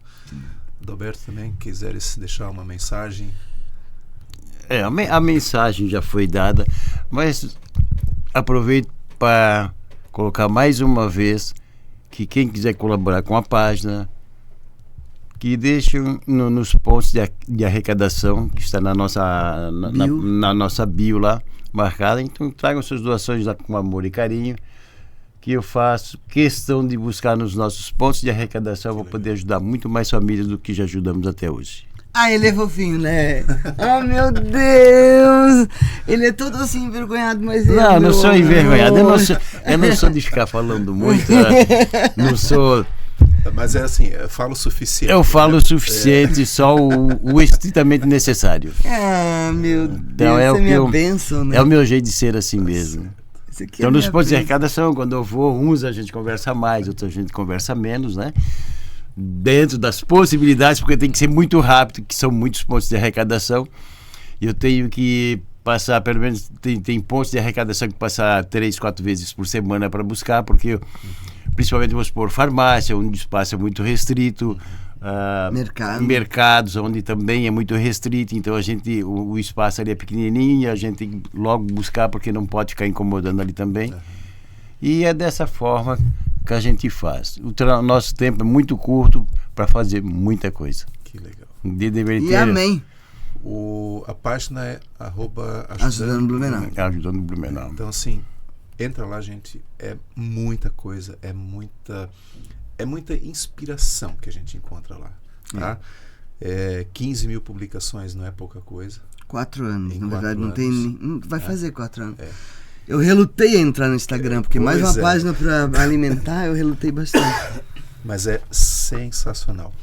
Adalberto, também, quiseres deixar uma mensagem? A mensagem já foi dada, mas aproveito para colocar mais uma vez que quem quiser colaborar com a página, que deixe nos pontos de arrecadação que está na nossa bio lá, marcada. Então tragam suas doações lá com amor e carinho, que eu faço questão de buscar nos nossos pontos de arrecadação. Vou poder ajudar muito mais famílias do que já ajudamos até hoje. Ah, ele é fofinho, né? Oh, meu Deus! Ele é todo assim envergonhado, mas ele... Não sou envergonhado. Eu não sou de ficar falando muito. Não sou... Mas é assim, eu falo o suficiente. Eu falo o suficiente, só o estritamente necessário. Ah, meu Deus, então, é minha bênção, né? É o meu jeito de ser assim mesmo. Então, nos pontos de arrecadação, quando eu vou, uns a gente conversa mais, outros a gente conversa menos, né? Dentro das possibilidades, porque tem que ser muito rápido, que são muitos pontos de arrecadação. Eu tenho que passar, pelo menos, tem pontos de arrecadação que passar 3, 4 vezes por semana para buscar, porque principalmente vamos por farmácia, onde o espaço é muito restrito, mercados, onde também é muito restrito, então o espaço ali é pequenininho e a gente tem que logo buscar, porque não pode ficar incomodando ali também. E é dessa forma que a gente faz. O nosso tempo é muito curto para fazer muita coisa. Que legal. E amém. A página é Ajudando Blumenau. Ajudando Blumenau. Então, assim, entra lá, gente. É muita coisa, é muita inspiração que a gente encontra lá. Tá? 15 mil publicações não é pouca coisa. 4 anos, na 4 verdade, não anos. tem. Vai fazer 4 anos. Eu relutei a entrar no Instagram, porque mais uma página para alimentar, eu relutei bastante. Mas é sensacional.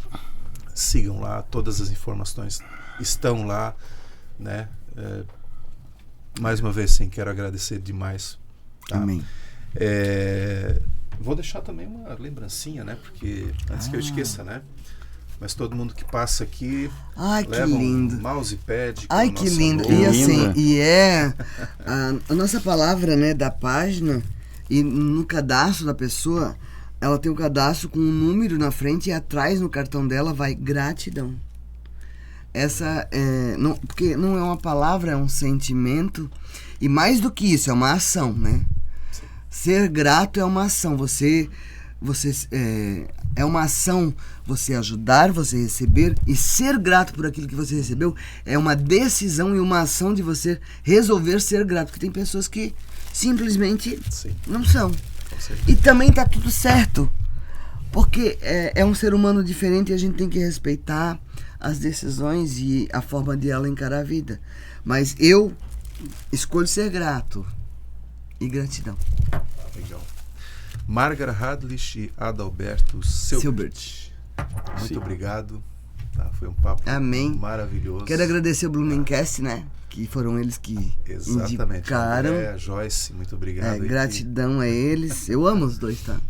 Sigam lá, todas as informações estão lá, né? Mais uma vez, sim, quero agradecer demais. Tá? Amém. Vou deixar também uma lembrancinha, né? Porque antes que eu esqueça, né? Mas todo mundo que passa aqui leva lindo. Um mousepad. Ai, que lindo. Logo. E assim, a nossa palavra, né, da página, e no cadastro da pessoa, ela tem um cadastro com um número na frente e atrás no cartão dela vai gratidão. Porque não é uma palavra, é um sentimento. E mais do que isso, é uma ação, né? Sim. Ser grato é uma ação. É uma ação você ajudar, você receber, e ser grato por aquilo que você recebeu é uma decisão e uma ação de você resolver ser grato, porque tem pessoas que simplesmente Sim. não são. Com certeza. E também tá tudo certo, porque é um ser humano diferente e a gente tem que respeitar as decisões e a forma de ela encarar a vida. Mas eu escolho ser grato e gratidão. Legal. Margaret Hadlish e Adalberto Silbert. Muito Sim. obrigado. Tá? Foi um papo Amém. maravilhoso. Quero agradecer o Blumencast, né? Que foram eles que Exatamente. indicaram. André, Joyce, muito obrigado. aí Gratidão a eles. Eu amo os dois, tá?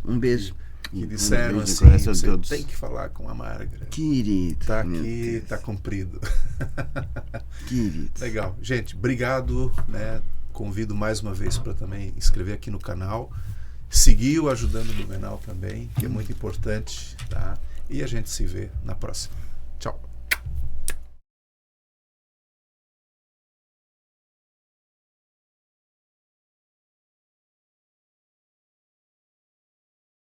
Um beijo. que disseram beijo no assim, coração de você todos. tem que falar com a Margaret. Querido. Tá meu aqui, Deus. tá cumprido. Querido. Legal. Gente, obrigado, né? Convido mais uma vez para também inscrever aqui no canal. Seguir o Ajudando Blumenau também, que é muito importante, tá? E a gente se vê na próxima.